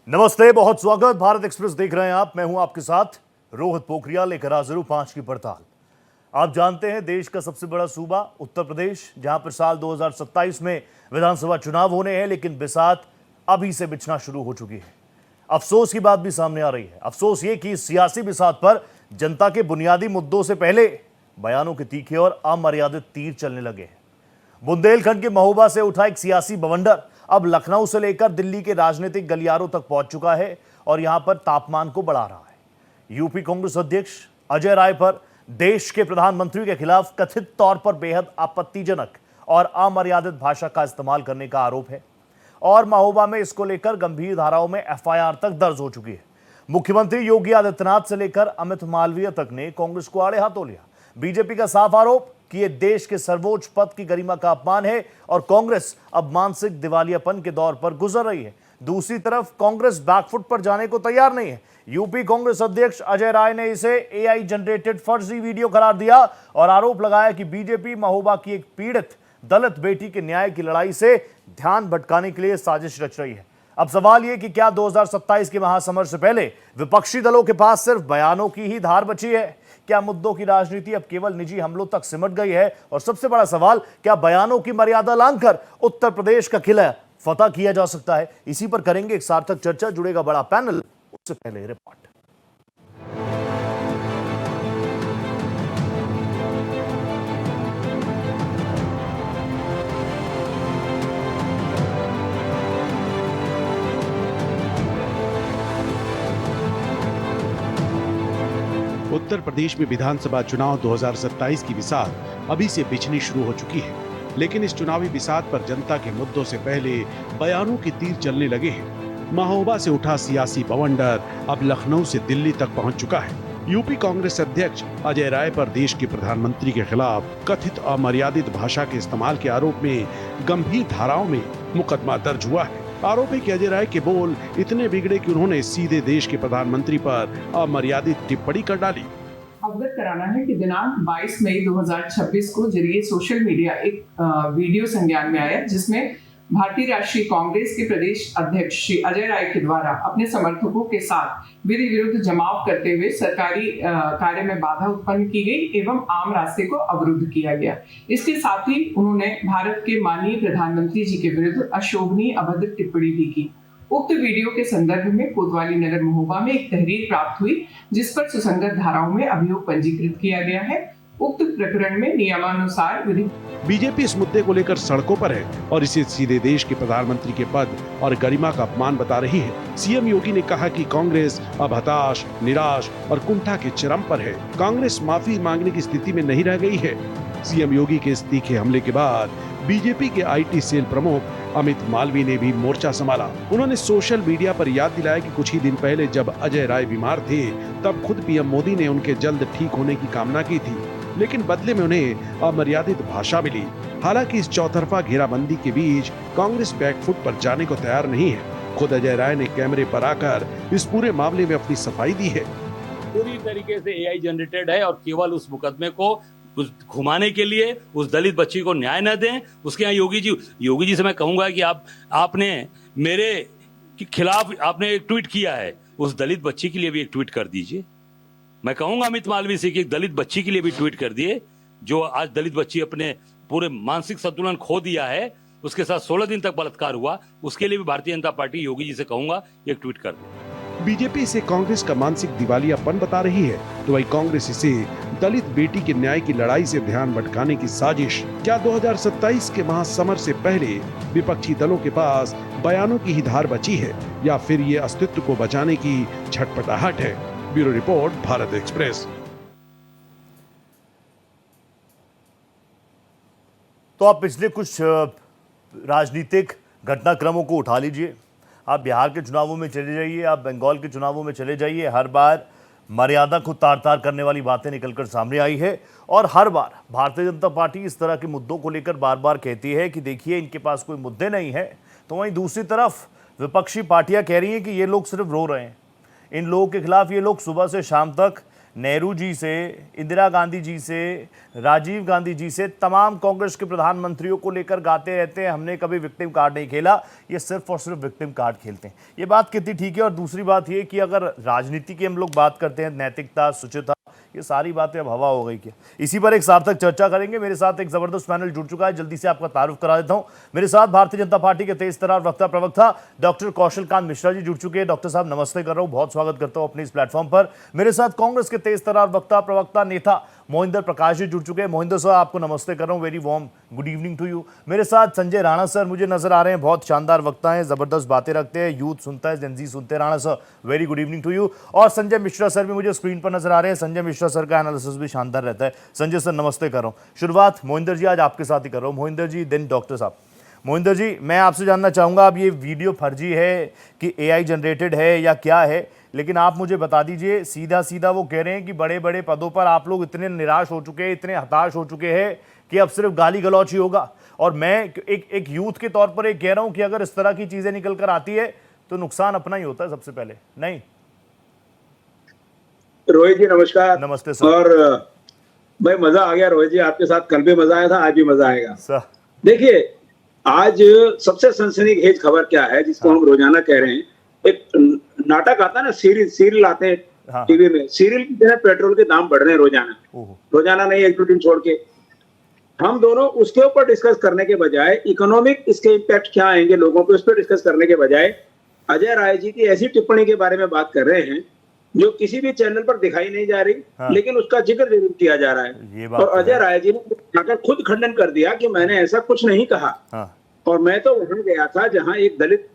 नमस्ते, बहुत स्वागत। भारत एक्सप्रेस देख रहे हैं आप। मैं हूं आपके साथ रोहित पोखरियाल, लेकर हाजिर हूं 5 की पड़ताल। आप जानते हैं देश का सबसे बड़ा सूबा उत्तर प्रदेश, जहां पर साल 2027 में विधानसभा चुनाव होने हैं, लेकिन बिसात अभी से बिछना शुरू हो चुकी है। अफसोस की बात भी सामने आ रही है। अफसोस ये कि इस सियासी बिसात पर जनता के बुनियादी मुद्दों से पहले बयानों के तीखे और अमर्यादित तीर चलने लगे हैं। बुंदेलखंड के महोबा से उठा एक सियासी बवंडर अब लखनऊ से लेकर दिल्ली के राजनीतिक गलियारों तक पहुंच चुका है और यहां पर तापमान को बढ़ा रहा है। यूपी कांग्रेस अध्यक्ष अजय राय पर देश के प्रधानमंत्री के खिलाफ कथित तौर पर बेहद आपत्तिजनक और अमर्यादित भाषा का इस्तेमाल करने का आरोप है और महोबा में इसको लेकर गंभीर धाराओं में एफआईआर तक दर्ज हो चुकी है। मुख्यमंत्री योगी आदित्यनाथ से लेकर अमित मालवीय तक ने कांग्रेस को आड़े हाथों लिया। बीजेपी का साफ आरोप कि यह देश के सर्वोच्च पद की गरिमा का अपमान है और कांग्रेस अब मानसिक दिवालियापन के दौर पर गुजर रही है। दूसरी तरफ कांग्रेस बैकफुट पर जाने को तैयार नहीं है। यूपी कांग्रेस अध्यक्ष अजय राय ने इसे एआई जनरेटेड फर्जी वीडियो करार दिया और आरोप लगाया कि बीजेपी महोबा की एक पीड़ित दलित बेटी के न्याय की लड़ाई से ध्यान भटकाने के लिए साजिश रच रही है। अब सवाल यह कि क्या 2027 के महासमर से पहले विपक्षी दलों के पास सिर्फ बयानों की ही धार बची है? क्या मुद्दों की राजनीति अब केवल निजी हमलों तक सिमट गई है? और सबसे बड़ा सवाल, क्या बयानों की मर्यादा लांघकर उत्तर प्रदेश का किला फतह किया जा सकता है? इसी पर करेंगे एक सार्थक चर्चा। जुड़ेगा बड़ा पैनल। उससे पहले रिपोर्ट। उत्तर प्रदेश में विधानसभा चुनाव 2027 की बिसात अभी से बिछनी शुरू हो चुकी है, लेकिन इस चुनावी बिसात पर जनता के मुद्दों से पहले बयानों के तीर चलने लगे हैं। महोबा से उठा सियासी बवंडर अब लखनऊ से दिल्ली तक पहुंच चुका है। यूपी कांग्रेस अध्यक्ष अजय राय पर देश के प्रधानमंत्री के खिलाफ कथित अमर्यादित भाषा के इस्तेमाल के आरोप में गंभीर धाराओं में मुकदमा दर्ज हुआ है। आरोप है कि अजय राय के बोल इतने बिगड़े कि उन्होंने सीधे देश के प्रधानमंत्री पर अमर्यादित टिप्पणी कर डाली। अवगत कराना है कि दिनांक 22 मई 2026 को जरिए सोशल मीडिया एक वीडियो संज्ञान में आया, जिसमें भारतीय राष्ट्रीय कांग्रेस के प्रदेश अध्यक्ष श्री अजय राय के द्वारा अपने समर्थकों के साथ विधि विरुद्ध जमाव करते हुए सरकारी कार्य में बाधा उत्पन्न की गई एवं आम रास्ते को अवरुद्ध किया गया। इसके साथ ही उन्होंने भारत के माननीय प्रधानमंत्री जी के विरुद्ध अशोभनीय अभद्र टिप्पणी भी की। उक्त वीडियो के संदर्भ में कोतवाली नगर महोबा में एक तहरीर प्राप्त हुई, जिस पर सुसंगत धाराओं में अभियोग पंजीकृत किया गया है। उक्त प्रकरण में नियमानुसार विधि। बीजेपी इस मुद्दे को लेकर सड़कों पर है और इसे सीधे देश के प्रधानमंत्री के पद और गरिमा का अपमान बता रही है। सीएम योगी ने कहा कि कांग्रेस अब हताश, निराश और कुंठा के चरम पर है। कांग्रेस माफी मांगने की स्थिति में नहीं रह गई है। सीएम योगी के इस तीखे हमले के बाद बीजेपी के आईटी सेल प्रमुख अमित मालवीय ने भी मोर्चा संभाला। उन्होंने सोशल मीडिया पर याद दिलाया कि कुछ ही दिन पहले जब अजय राय बीमार थे, तब खुद पीएम मोदी ने उनके जल्द ठीक होने की कामना की थी, लेकिन बदले में उन्हें अमर्यादित भाषा मिली। हालांकि इस चौतरफा घेराबंदी के बीच कांग्रेस बैकफुट पर जाने को तैयार नहीं है। खुद अजय राय ने कैमरे पर आकर इस पूरे मामले में अपनी सफाई दी है। पूरी तरीके से एआई जनरेटेड है और केवल उस मुकदमे को घुमाने के लिए उस दलित बच्ची को न्याय न दें, उसके यहाँ योगी जी से मैं कहूंगा कि आपने मेरे खिलाफ आपने एक ट्वीट किया है, उस दलित बच्ची के लिए भी एक ट्वीट कर दीजिए। मैं कहूंगा अमित मालवीय से कि एक दलित बच्ची के लिए भी ट्वीट कर दिए, जो आज दलित बच्ची अपने पूरे मानसिक संतुलन खो दिया है, उसके साथ 16 दिन तक बलात्कार हुआ, उसके लिए भी भारतीय जनता पार्टी योगी जी से कहूंगा एक ट्वीट कर दे। बीजेपी इसे कांग्रेस का मानसिक दिवालियापन बता रही है, तो वही कांग्रेस इसे दलित बेटी के न्याय की लड़ाई से ध्यान भटकाने की साजिश। क्या 2027 के महासमर से पहले विपक्षी दलों के पास बयानों की ही धार बची है या फिर ये अस्तित्व को बचाने की छटपटाहट है? Bureau report, Bharat express. तो आप पिछले कुछ राजनीतिक घटनाक्रमों को उठा लीजिए। आप बिहार के चुनावों में चले जाइए, आप बंगाल के चुनावों में चले जाइए, हर बार मर्यादा को तार तार करने वाली बातें निकलकर सामने आई है और हर बार भारतीय जनता पार्टी इस तरह के मुद्दों को लेकर बार बार कहती है कि देखिए इनके पास कोई मुद्दे नहीं है। तो वहीं दूसरी तरफ विपक्षी पार्टियां कह रही हैं कि ये लोग सिर्फ रो रहे हैं, इन लोगों के खिलाफ ये लोग सुबह से शाम तक नेहरू जी से, इंदिरा गांधी जी से, राजीव गांधी जी से, तमाम कांग्रेस के प्रधानमंत्रियों को लेकर गाते रहते हैं हमने कभी विक्टिम कार्ड नहीं खेला, ये सिर्फ और सिर्फ विक्टिम कार्ड खेलते हैं। ये बात कितनी ठीक है? और दूसरी बात ये कि अगर राजनीति की हम लोग बात करते हैं, नैतिकता, शुचिता, ये सारी बातें अब हवा हो गई क्या? इसी पर एक सार्थक चर्चा करेंगे। मेरे साथ एक जबरदस्त पैनल जुड़ चुका है, जल्दी से आपका तारुफ करा देता हूं। मेरे साथ भारतीय जनता पार्टी के तेज तर्रार वक्ता प्रवक्ता डॉक्टर कौशल कांत मिश्रा जी जुड़ चुके हैं। डॉक्टर साहब नमस्ते कर रहा हूं, बहुत स्वागत करता हूं अपने इस प्लेटफॉर्म पर। मेरे साथ कांग्रेस के तेज तर्रार वक्ता प्रवक्ता नेता मोहिंदर प्रकाश जी जुड़ चुके हैं। मोहिंदर सर, आपको नमस्ते कर रहा हूं, very warm good evening to you. मेरे साथ संजय राणा सर मुझे नजर आ रहे हैं, बहुत शानदार वक्ता हैं, जबरदस्त बातें रखते हैं, यूथ सुनता है, जेनजी सुनते हैं। Rana sir, very good evening to you. और संजय मिश्रा सर भी मुझे स्क्रीन पर नजर आ रहे हैं। संजय मिश्रा सर का एनालिसिस भी शानदार रहता है। संजय सर नमस्ते कर रहा हूं। शुरुआत मोहिंदर जी आज आपके साथ ही कर रहा हूं। मोहिंदर जी देन डॉक्टर साहब। मोहिंदर जी, मैं आपसे जानना चाहूंगा, अब ये वीडियो फर्जी है कि एआई जनरेटेड है या क्या है, लेकिन आप मुझे बता दीजिए। सीधा सीधा वो कह रहे हैं कि बड़े बड़े पदों पर आप लोग इतने निराश हो चुके हैं, इतने हताश हो चुके हैं कि अब सिर्फ गाली गलौच ही होगा। और मैं एक यूथ के तौर पर एक कह रहा हूं कि अगर इस तरह की चीजें निकल कर आती है तो नुकसान अपना ही होता है सबसे पहले, नहीं? रोहित जी नमस्कार। नमस्ते सर। और भाई मजा आ गया रोहित जी, आपके साथ कल भी मजा आया था, आज भी मजा आएगा सर। देखिए, आज सबसे सनसनीखेज खबर क्या है जिसको हम रोजाना कह रहे हैं। एक नाटक आता है ना, सीरियल आते हैं टीवी में, सीरियल की तरह पेट्रोल के दाम बढ़ रहे हैं रोजाना, रोजाना नहीं, एक दो दिन छोड़ के। हम दोनों उसके ऊपर डिस्कस करने के बजाय, इकोनॉमिक इसके इम्पैक्ट क्या आएंगे लोगों पे, उस पर डिस्कस करने के बजाय अजय राय जी की ऐसी टिप्पणी के बारे में बात कर रहे हैं जो किसी भी चैनल पर दिखाई नहीं जा रही, लेकिन उसका जिक्र जरूर किया जा रहा है। और अजय राय जी ने आकर खुद खंडन कर दिया कि मैंने ऐसा कुछ नहीं कहा। और मैं तो वहां गया था जहां एक दलित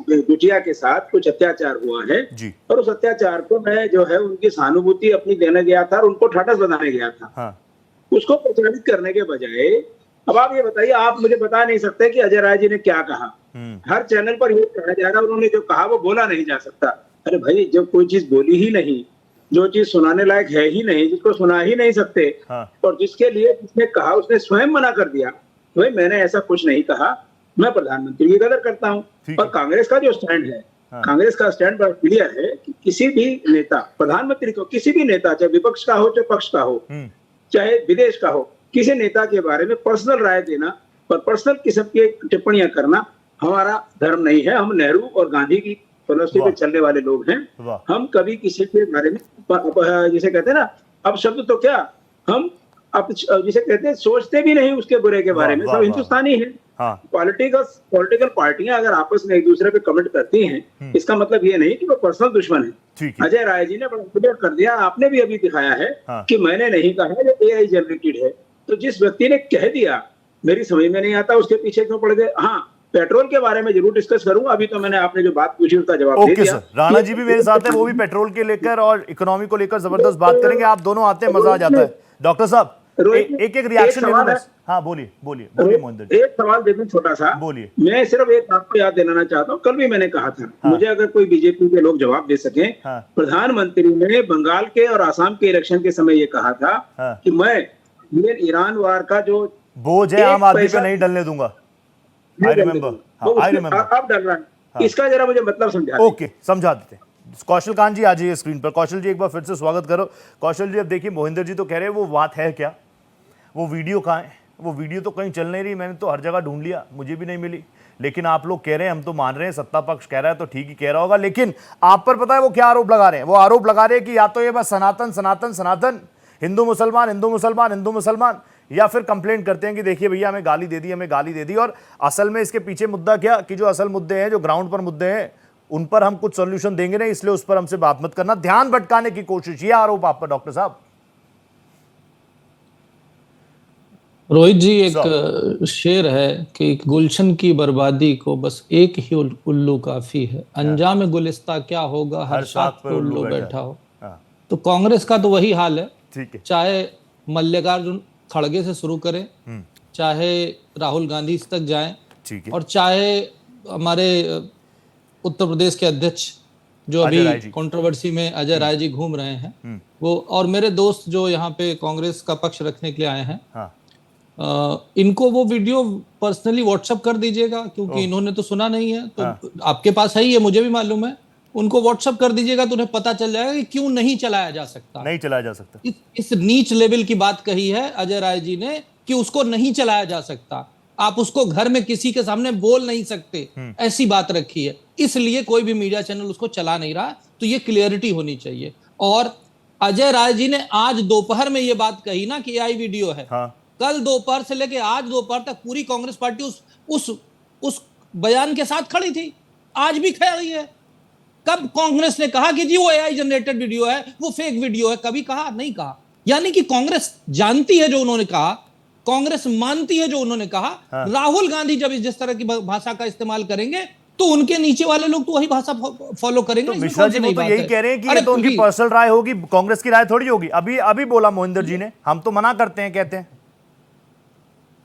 बिटिया के साथ कुछ अत्याचार हुआ है जी। और उस अत्याचार को मैं जो है उनकी सहानुभूति अपनी देने गया था और उनको ठाठस बनाने गया था। उसको प्रचारित करने के बजाय अब आप ये बताइए, आप मुझे बता नहीं सकते कि अजय राय जी ने क्या कहा। हर चैनल पर ये कहा जा रहा है उन्होंने जो कहा वो बोला नहीं जा सकता। अरे भाई, जब कोई चीज बोली ही नहीं, जो चीज सुनाने लायक है ही नहीं, जिसको सुना ही नहीं सकते, और जिसके लिए जिसने कहा उसने स्वयं मना कर दिया, भाई मैंने ऐसा कुछ नहीं कहा, मैं प्रधानमंत्री की कदर करता हूँ। और कांग्रेस का जो स्टैंड है, कांग्रेस का स्टैंड बड़ा क्लियर है कि किसी भी नेता, प्रधानमंत्री को, किसी भी नेता, चाहे विपक्ष का हो चाहे पक्ष का हो, चाहे विदेश का हो, किसी नेता के बारे में पर्सनल राय देना और पर्सनल किस्म की टिप्पणियां करना हमारा धर्म नहीं है। हम नेहरू और गांधी की फिलॉसफी पे चलने वाले लोग हैं। हम कभी किसी के बारे में, जिसे कहते हैं ना, अब शब्द तो क्या, हम अब जिसे कहते हैं सोचते भी नहीं उसके बुरे के बारे में। सब हिंदुस्तानी है। पॉलिटिकल पार्टियां अगर आपस में एक दूसरे पे कमेंट करती हैं, इसका मतलब ये नहीं कि वो पर्सनल दुश्मन है। अजय राय जी ने बड़ा क्लियर कर दिया, आपने भी अभी दिखाया है कि मैंने नहीं कहा ये एआई जनरेटेड है। तो जिस व्यक्ति ने कह दिया, मेरी समझ में नहीं आता उसके पीछे क्यों पड़ गए। हाँ, पेट्रोल के बारे में जरूर डिस्कस करूंगा, अभी तो मैंने आपने जो बात पूछी उसका जवाब दे दिया। राणा जी भी मेरे साथ है, वो भी पेट्रोल के लेकर और इकोनॉमी को लेकर जबरदस्त बात करेंगे। आप दोनों आते हैं, मजा आ जाता है। डॉक्टर साहब एक रिएक्शन ले लो। हाँ बोलिए मोहिंदर जी। एक सवाल देखो छोटा सा, बोलिए। मैं सिर्फ एक बात को याद दिलाना चाहता हूँ, कल भी मैंने कहा था, मुझे अगर कोई बीजेपी के लोग जवाब दे सके, प्रधानमंत्री ने बंगाल के और आसाम के इलेक्शन के समय ये कहा था कि मैं ईरान वार का जो बोझ है आम आदमी पे नहीं डलने दूंगा। I remember. आप डर रहा है, इसका जरा मुझे मतलब समझा। ओके, समझा देते हैं। कौशल कांत जी आ जाइए स्क्रीन पर। कौशल जी एक बार फिर से स्वागत करो। कौशल जी, अब देखिए मोहिंदर जी तो कह रहे हैं वो बात है क्या, वो वीडियो कहाँ है? वो वीडियो तो कहीं चल नहीं रही, मैंने तो हर जगह ढूंढ लिया, मुझे भी नहीं मिली। लेकिन आप लोग कह रहे हैं, हम तो मान रहे हैं, सत्ता पक्ष कह रहा है तो ठीक ही कह रहा होगा। लेकिन आप पर पता है वो क्या आरोप लगा रहे हैं? वो आरोप लगा रहे हैं कि या तो ये बस सनातन सनातन सनातन, हिंदू मुसलमान हिंदू मुसलमान हिंदू मुसलमान, या फिर कंप्लेंट करते हैं कि देखिए भैया हमें गाली दे दी, हमें गाली दे दी। और असल में इसके पीछे मुद्दा क्या, कि जो असल मुद्दे हैं, जो ग्राउंड पर मुद्दे हैं, उन पर हम कुछ सॉल्यूशन देंगे नहीं, इसलिए उस पर हमसे बात मत करना, ध्यान भटकाने की कोशिश, ये आरोप आप पर डॉक्टर साहब। रोहित जी, एक शेर है कि गुलशन की बर्बादी को बस एक ही उल्लू काफी है, अंजाम गुलिस्ता क्या होगा हर शाख पर उल्लू बैठा हो। तो कांग्रेस का तो वही हाल है, चाहे मल्लिकार्जुन खड़गे से शुरू करें, चाहे राहुल गांधी तक जाएं, और चाहे हमारे उत्तर प्रदेश के अध्यक्ष जो अभी कंट्रोवर्सी में अजय राय जी घूम रहे हैं, वो, और मेरे दोस्त जो यहाँ पे कांग्रेस का पक्ष रखने के लिए आए हैं, इनको वो वीडियो पर्सनली व्हाट्सएप कर दीजिएगा, क्योंकि इन्होंने तो सुना नहीं है। तो आपके पास है ही है, मुझे भी मालूम है, उनको व्हाट्सएप कर दीजिएगा तो उन्हें पता चल जाएगा कि क्यों नहीं चलाया जा सकता। नहीं चलाया जा सकता। इस नीच लेवल की बात कही है अजय राय जी ने कि उसको नहीं चलाया जा सकता, आप उसको घर में किसी के सामने बोल नहीं सकते, ऐसी बात रखी है, इसलिए कोई भी मीडिया चैनल उसको चला नहीं रहा। तो ये क्लियरिटी होनी चाहिए। और अजय राय जी ने आज दोपहर में ये बात कही ना कि एआई वीडियो है, हाँ। कल दोपहर से लेके आज दोपहर तक पूरी कांग्रेस पार्टी उस बयान के साथ खड़ी थी, आज भी खड़ी है। कब कांग्रेस ने कहा कि जी वो एआई जनरेटेड वीडियो है, वो फेक वीडियो है? कभी कहा? नहीं कहा। यानी कि कांग्रेस जानती है जो उन्होंने कहा, कांग्रेस मानती है जो उन्होंने कहा। हाँ। राहुल गांधी जब जिस तरह की भाषा का इस्तेमाल करेंगे तो उनके नीचे वाले लोग तो वही भाषा फॉलो करेंगे। तो मिश्रा जी वो तो यही कह रहे हैं कि ये तो उनकी पर्सनल राय होगी, कांग्रेस की राय थोड़ी होगी। अभी बोला मोहिंदर जी ने, हम तो मना करते हैं, कहते हैं।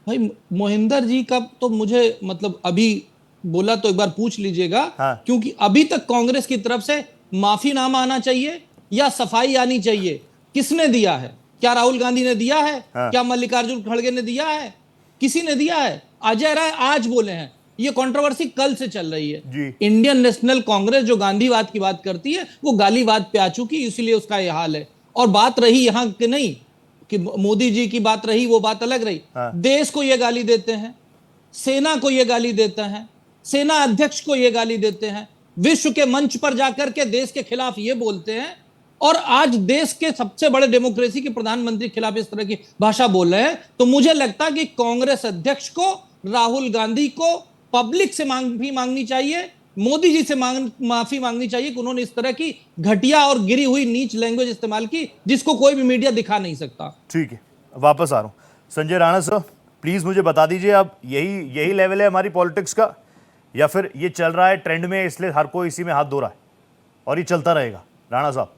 भाई मोहिंदर जी का तो मुझे मतलब अभी बोला तो एक बार पूछ लीजिएगा। हाँ। क्योंकि अभी तक कांग्रेस की तरफ से माफीनामा आना चाहिए या सफाई आनी चाहिए। किसने दिया है? क्या राहुल गांधी ने दिया है? हाँ। क्या मल्लिकार्जुन खड़गे ने दिया है? किसी ने दिया है? अजय राय आज बोले हैं। ये कंट्रोवर्सी कल से चल रही है जी। इंडियन नेशनल कांग्रेस जो गांधीवाद की बात करती है वो गालीवाद पे आ चुकी, इसलिए उसका यह हाल है। और बात रही यहां की नहीं कि मोदी जी की बात रही, वो बात अलग रही। हाँ। देश को ये गाली देते हैं, सेना को ये गाली देते हैं, सेना अध्यक्ष को ये गाली देते हैं, विश्व के मंच पर जाकर के देश के खिलाफ ये बोलते हैं, और आज देश के सबसे बड़े डेमोक्रेसी के प्रधानमंत्री के खिलाफ इस तरह की भाषा बोल रहे हैं। तो मुझे लगता है कि कांग्रेस अध्यक्ष को, राहुल गांधी को पब्लिक से माफी मांगनी चाहिए, मोदी जी से माफी मांगनी चाहिए कि उन्होंने इस तरह की घटिया और गिरी हुई नीच लैंग्वेज इस्तेमाल की जिसको कोई भी मीडिया दिखा नहीं सकता। ठीक है, वापस आ रहा हूं। संजय राणा सर, प्लीज मुझे बता दीजिए, अब यही लेवल है हमारी पॉलिटिक्स का, या फिर ये चल रहा है ट्रेंड में इसलिए हर कोई इसी में हाथ धो रहा है और ये चलता रहेगा? राणा साहब,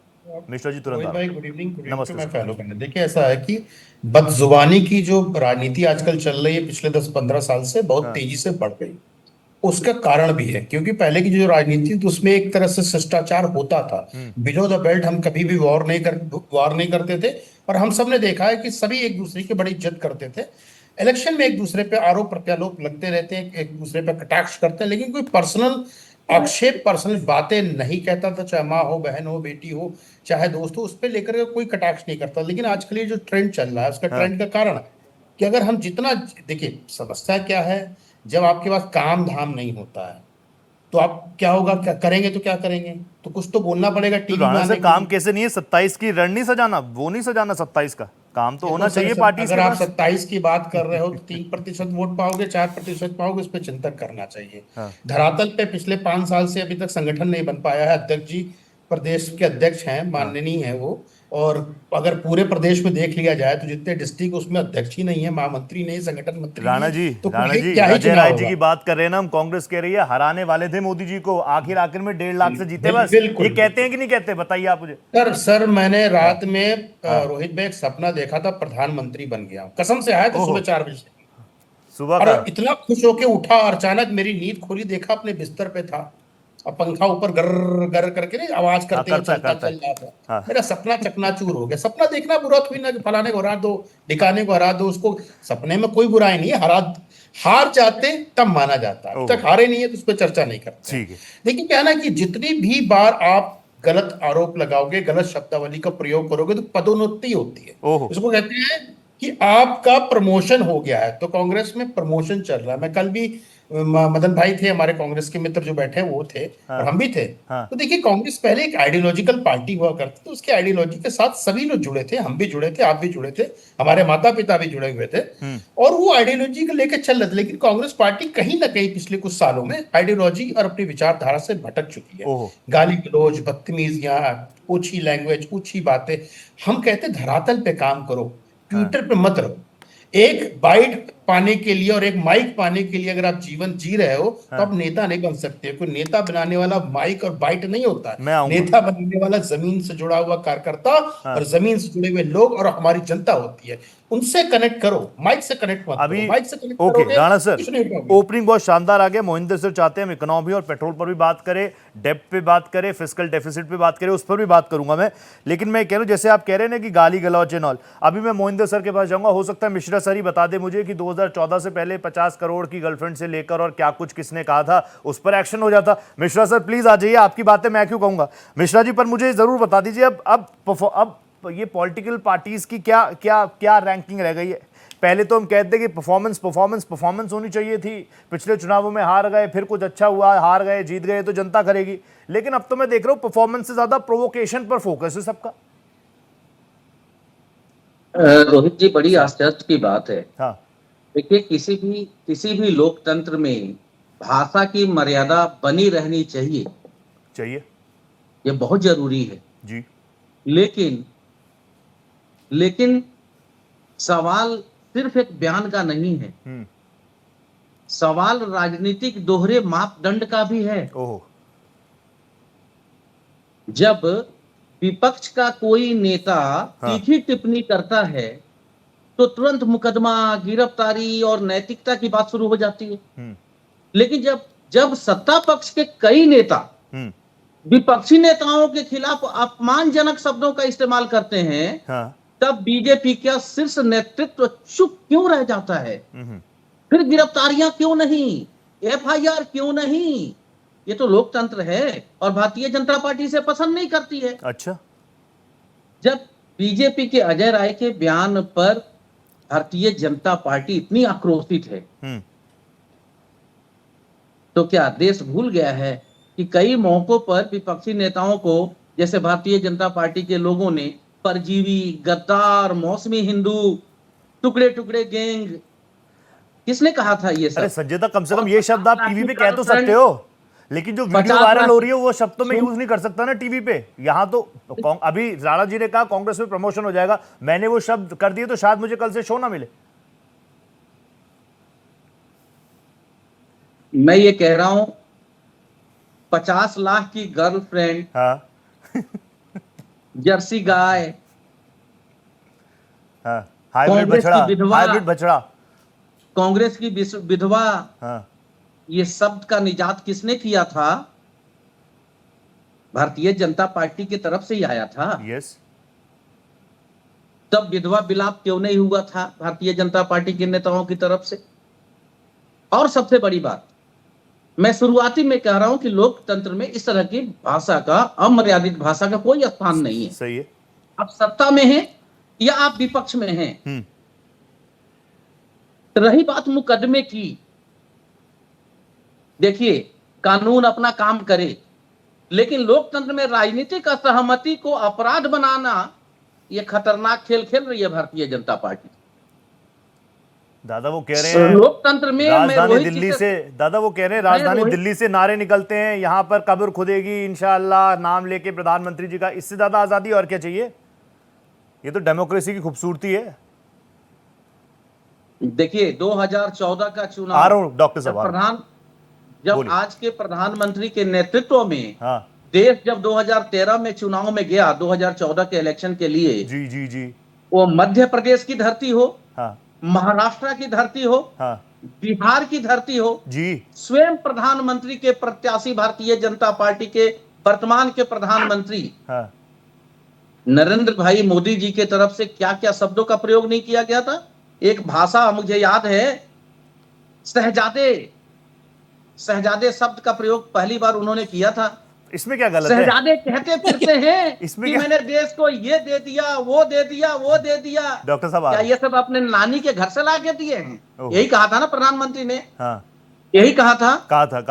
मिश्रा जी तुरंत। भाई गुड इवनिंग। नमस्ते मैं सर। फॉलो करने देखिए, ऐसा है कि बदजुबानी की जो राजनीति आजकल चल रही है पिछले 10-15 साल से बहुत तेजी से बढ़ गई। उसका कारण भी है क्योंकि पहले की जो राजनीति थी उसमें एक तरह से शिष्टाचार होता था। बिलो द बेल्ट हम कभी भी वॉर नहीं करते थे, और हम सब ने देखा है कि सभी एक दूसरे की बड़ी इज्जत करते थे। इलेक्शन में एक दूसरे पे आरोप प्रत्यारोप लगते रहते हैं, एक दूसरे पे कटाक्ष करते हैं, लेकिन कोई पर्सनल आक्षेप, पर्सनल बातें नहीं कहता था, चाहे माँ हो, बहन हो, बेटी हो, चाहे दोस्त हो, उस पर लेकर के कोई कटाक्ष नहीं करता। लेकिन आजकल ये जो ट्रेंड चल रहा है उसका ट्रेंड का कारण है कि अगर हम जितना, देखिए समस्या क्या है, जब आपके पास काम धाम नहीं होता है तो आप क्या होगा, क्या करेंगे, तो क्या करेंगे, तो कुछ तो बोलना पड़ेगा। तो टीवी राणा में से काम कैसे नहीं है? 27 की रण नहीं सजाना, वो नहीं सजाना 27 का काम तो होना चाहिए पार्टी से। अगर आप 27 की बात कर रहे हो तो 3% वोट पाओगे, 4% पाओगे, उस पर चिंतन करना चाहिए। धरातल पे पिछले 5 साल से अभी तक संगठन नहीं बन पाया है। अध्यक्ष जी प्रदेश के अध्यक्ष हैं, माननीय है वो, और अगर पूरे प्रदेश में देख लिया जाए तो जितने डिस्ट्रिक्ट उसमें अध्यक्ष ही नहीं है, महामंत्री नहीं, संगठन मंत्री राणा नहीं, जी, तो राणा जी, क्या ही अजय चुनाव राय जी होगा? की बात कर रहे हैं ना हम। कांग्रेस कह रही है हराने वाले थे मोदी जी को, आखिर में 1.5 लाख से जीते बस। बिल्कुल। ये कहते हैं कि नहीं कहते, बताइए आप मुझे। सर मैंने रात में रोहित भाई एक सपना देखा था, प्रधानमंत्री बन गया, कसम से आया था सुबह 4 बजे सुबह और का। इतना खुश होके उठा और अचानक मेरी नींद खोली, देखा अपने बिस्तर पे था और पंखा ऊपर गर गर करके नहीं आवाज करते हुए चल रहा था। मेरा सपना चकनाचूर हो गया। सपना देखना बुरा थोड़ी ना कि फलाने को हरा दो, ढिकाने को हरा दो, उसको सपने में कोई बुराई नहीं है। हार जाते तब माना जाता है, तक हारे नहीं है तो उस पर चर्चा नहीं करते। ठीक है। लेकिन क्या ना कि जितनी भी बार आप गलत आरोप लगाओगे, गलत शब्दावली का प्रयोग करोगे तो पदोन्नति होती है। उसको कहते हैं कि आपका प्रमोशन हो गया है। तो कांग्रेस में प्रमोशन चल रहा है। मैं कल भी, मदन भाई थे हमारे कांग्रेस के मित्र जो बैठे वो थे, और हम भी थे। तो देखिए कांग्रेस पहले एक आइडियोलॉजिकल पार्टी हुआ करती थी, उसके आइडियोलॉजी के साथ सभी लोग जुड़े थे, हम भी जुड़े थे, आप भी जुड़े थे, हमारे माता पिता भी जुड़े हुए थे, और वो आइडियोलॉजी को लेकर चल रहे थे। लेकिन कांग्रेस पार्टी कहीं ना कहीं पिछले कुछ सालों में आइडियोलॉजी और अपनी विचारधारा से भटक चुकी है। गाली गलौज, बदतमीजियां, ऊंची लैंग्वेज, ऊंची बातें। हम कहते धरातल पे काम करो, ट्विटर पे मत रहो। एक बाइट पाने के लिए और एक माइक पाने के लिए अगर आप जीवन जी रहे हो तो आप नेता नहीं बन सकते। कोई नेता बनाने वाला माइक और बाइट नहीं होता है। नेता बनने वाला जमीन से जुड़ा हुआ कार्यकर्ता और जमीन से जुड़े हुए लोग और हमारी जनता होती है। उनसे कनेक्ट करो, माइक से कनेक्ट मत अभी करो। माइक से कनेक्ट ओके करोगे, राणा सर, कुछ नहीं होगा। ओपनिंग बहुत शानदार आ गया। मोहिंदर सर चाहते हैं हम इकोनॉमी और पेट्रोल पर भी बात करें, डेब्ट पे बात करें, फिस्कल डेफिसिट पे बात करें, उस पर भी बात करूंगा मैं। लेकिन मैं कह रहा हूं जैसे आप कह रहे हैं ना कि गाली गलौज एंड ऑल, अभी मैं मोहिंदर सर के पास जाऊंगा, हो सकता है मिश्रा सर ही बता दे मुझे कि 2014 से पहले 50 करोड़ की गर्लफ्रेंड से लेकर और क्या कुछ किसने कहा था उस पर एक्शन हो जाता। मिश्रा सर प्लीज आ जाइए, आपकी बातें मैं क्यों कहूंगा। मिश्रा जी, पर मुझे जरूर बता दीजिए अब ये पॉलिटिकल पार्टीज की क्या क्या क्या रैंकिंग रह गई है। पहले तो हम कहते कि परफॉर्मेंस होनी चाहिए थी, पिछले चुनावों में हार गए, फिर कुछ अच्छा हुआ, हार गए, जीत गए तो जनता करेगी, लेकिन अब तो मैं देख रहा हूं परफॉर्मेंस से ज्यादा प्रोवोकेशन पर फोकस है सबका। रोहित जी, बड़ी आश्चर्य की बात है। हाँ, देखिए, किसी भी लोकतंत्र में भाषा की मर्यादा बनी रहनी चाहिए, ये बहुत जरूरी है जी। लेकिन सवाल सिर्फ एक बयान का नहीं है, सवाल राजनीतिक दोहरे मापदंड का भी है। ओहो। जब विपक्ष का कोई नेता तीखी टिप्पणी करता है तो तुरंत मुकदमा, गिरफ्तारी और नैतिकता की बात शुरू हो जाती है। लेकिन जब सत्ता पक्ष के कई नेता विपक्षी नेताओं के खिलाफ अपमानजनक शब्दों का इस्तेमाल करते हैं, तब बीजेपी का शीर्ष नेतृत्व चुप क्यों रह जाता है? फिर गिरफ्तारियां क्यों नहीं, एफआईआर क्यों नहीं? ये तो लोकतंत्र है और भारतीय जनता पार्टी से पसंद नहीं करती है। अच्छा। जब बीजेपी के अजय राय के बयान पर भारतीय जनता पार्टी इतनी आक्रोशित है, तो क्या देश भूल गया है कि कई मौकों पर विपक्षी नेताओं को, जैसे भारतीय जनता पार्टी के लोगों ने परजीवी, गद्दार, मौसमी हिंदू, टुकड़े टुकड़े गैंग, किसने कहा था ये सब? अरे संजय दा, कम से कम ये शब्द आप टीवी पे कह तो सकते हो, लेकिन जो वीडियो वायरल हो रही है वो शब्द तो मैं यूज नहीं कर सकता ना टीवी पे। यहाँ तो अभी राणा जी ने कहा कांग्रेस में प्रमोशन हो जाएगा, मैंने वो शब्द कर दिए तो शायद मुझे कल से शो ना मिले। मैं ये कह रहा हूं, 50 लाख की गर्लफ्रेंड, जर्सी गाय, हाइब्रिड बछड़ा, कांग्रेस की विधवा, ये शब्द का निजात किसने किया था? भारतीय जनता पार्टी की तरफ से ही आया था। यस। तब विधवा विलाप क्यों नहीं हुआ था भारतीय जनता पार्टी के नेताओं की तरफ से? और सबसे बड़ी बात, मैं शुरुआती में कह रहा हूं कि लोकतंत्र में इस तरह की भाषा का, अमर्यादित भाषा का कोई स्थान नहीं है। सही है। आप सत्ता में हैं या आप विपक्ष में हैं। रही बात मुकदमे की, देखिए, कानून अपना काम करे, लेकिन लोकतंत्र में राजनीतिक असहमति को अपराध बनाना, यह खतरनाक खेल खेल रही है भारतीय जनता पार्टी। दादा वो कह रहे हैं लोकतंत्र में राजधानी दिल्ली से, दादा वो कह रहे हैं राजधानी दिल्ली से नारे निकलते हैं, यहाँ पर कब्र खुदेगी इंशाअल्लाह, नाम लेके प्रधानमंत्री जी का। इससे ज्यादा आजादी और क्या चाहिए? ये तो डेमोक्रेसी की खूबसूरती है। देखिए, 2014 का चुनाव, आ रहा हूं डॉक्टर साहब, जब आज के प्रधानमंत्री के नेतृत्व में देश जब 2013 में चुनाव में गया, 2014 के इलेक्शन के लिए, जी, वो मध्य प्रदेश की धरती हो, महाराष्ट्र की धरती हो, बिहार की धरती हो, स्वयं प्रधानमंत्री के प्रत्याशी भारतीय जनता पार्टी के वर्तमान के प्रधानमंत्री नरेंद्र भाई मोदी जी के तरफ से क्या क्या शब्दों का प्रयोग नहीं किया गया था? एक भाषा मुझे याद है, शहजादे शब्द का प्रयोग पहली बार उन्होंने किया था। इसमें क्या गलत है? शहजादे कहते फिरते हैं कि मैंने देश को ये दे दिया, वो दे दिया, वो दे दिया। डॉक्टर साहब, क्या ये सब अपने नानी के घर से ला के दिए हैं? यही कहा था ना प्रधानमंत्री ने। यही कहा था।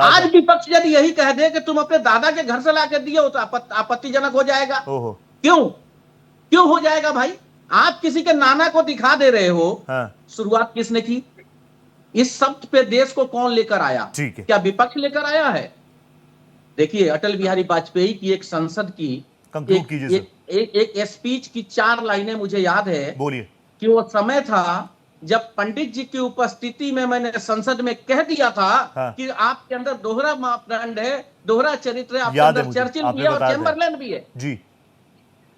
आज विपक्ष यदि यही कह दे कि तुम अपने दादा के घर से ला के दिए हो तो आपत्तिजनक हो जाएगा। क्यों हो जाएगा भाई? आप किसी के नाना को दिखा दे रहे हो। शुरुआत किसने की? इस शब्द पे देश को कौन लेकर आया? क्या विपक्ष लेकर आया है? देखिए, अटल बिहारी वाजपेयी की एक संसद की एक स्पीच की 4 लाइनें मुझे याद है। बोलिए। कि वो समय था जब पंडित जी की उपस्थिति में मैंने संसद में कह दिया था कि आपके अंदर दोहरा मापदंड है, दोहरा चरित्र है, आपके अंदर चर्चिल भी है और चैम्बरलेन भी है जी।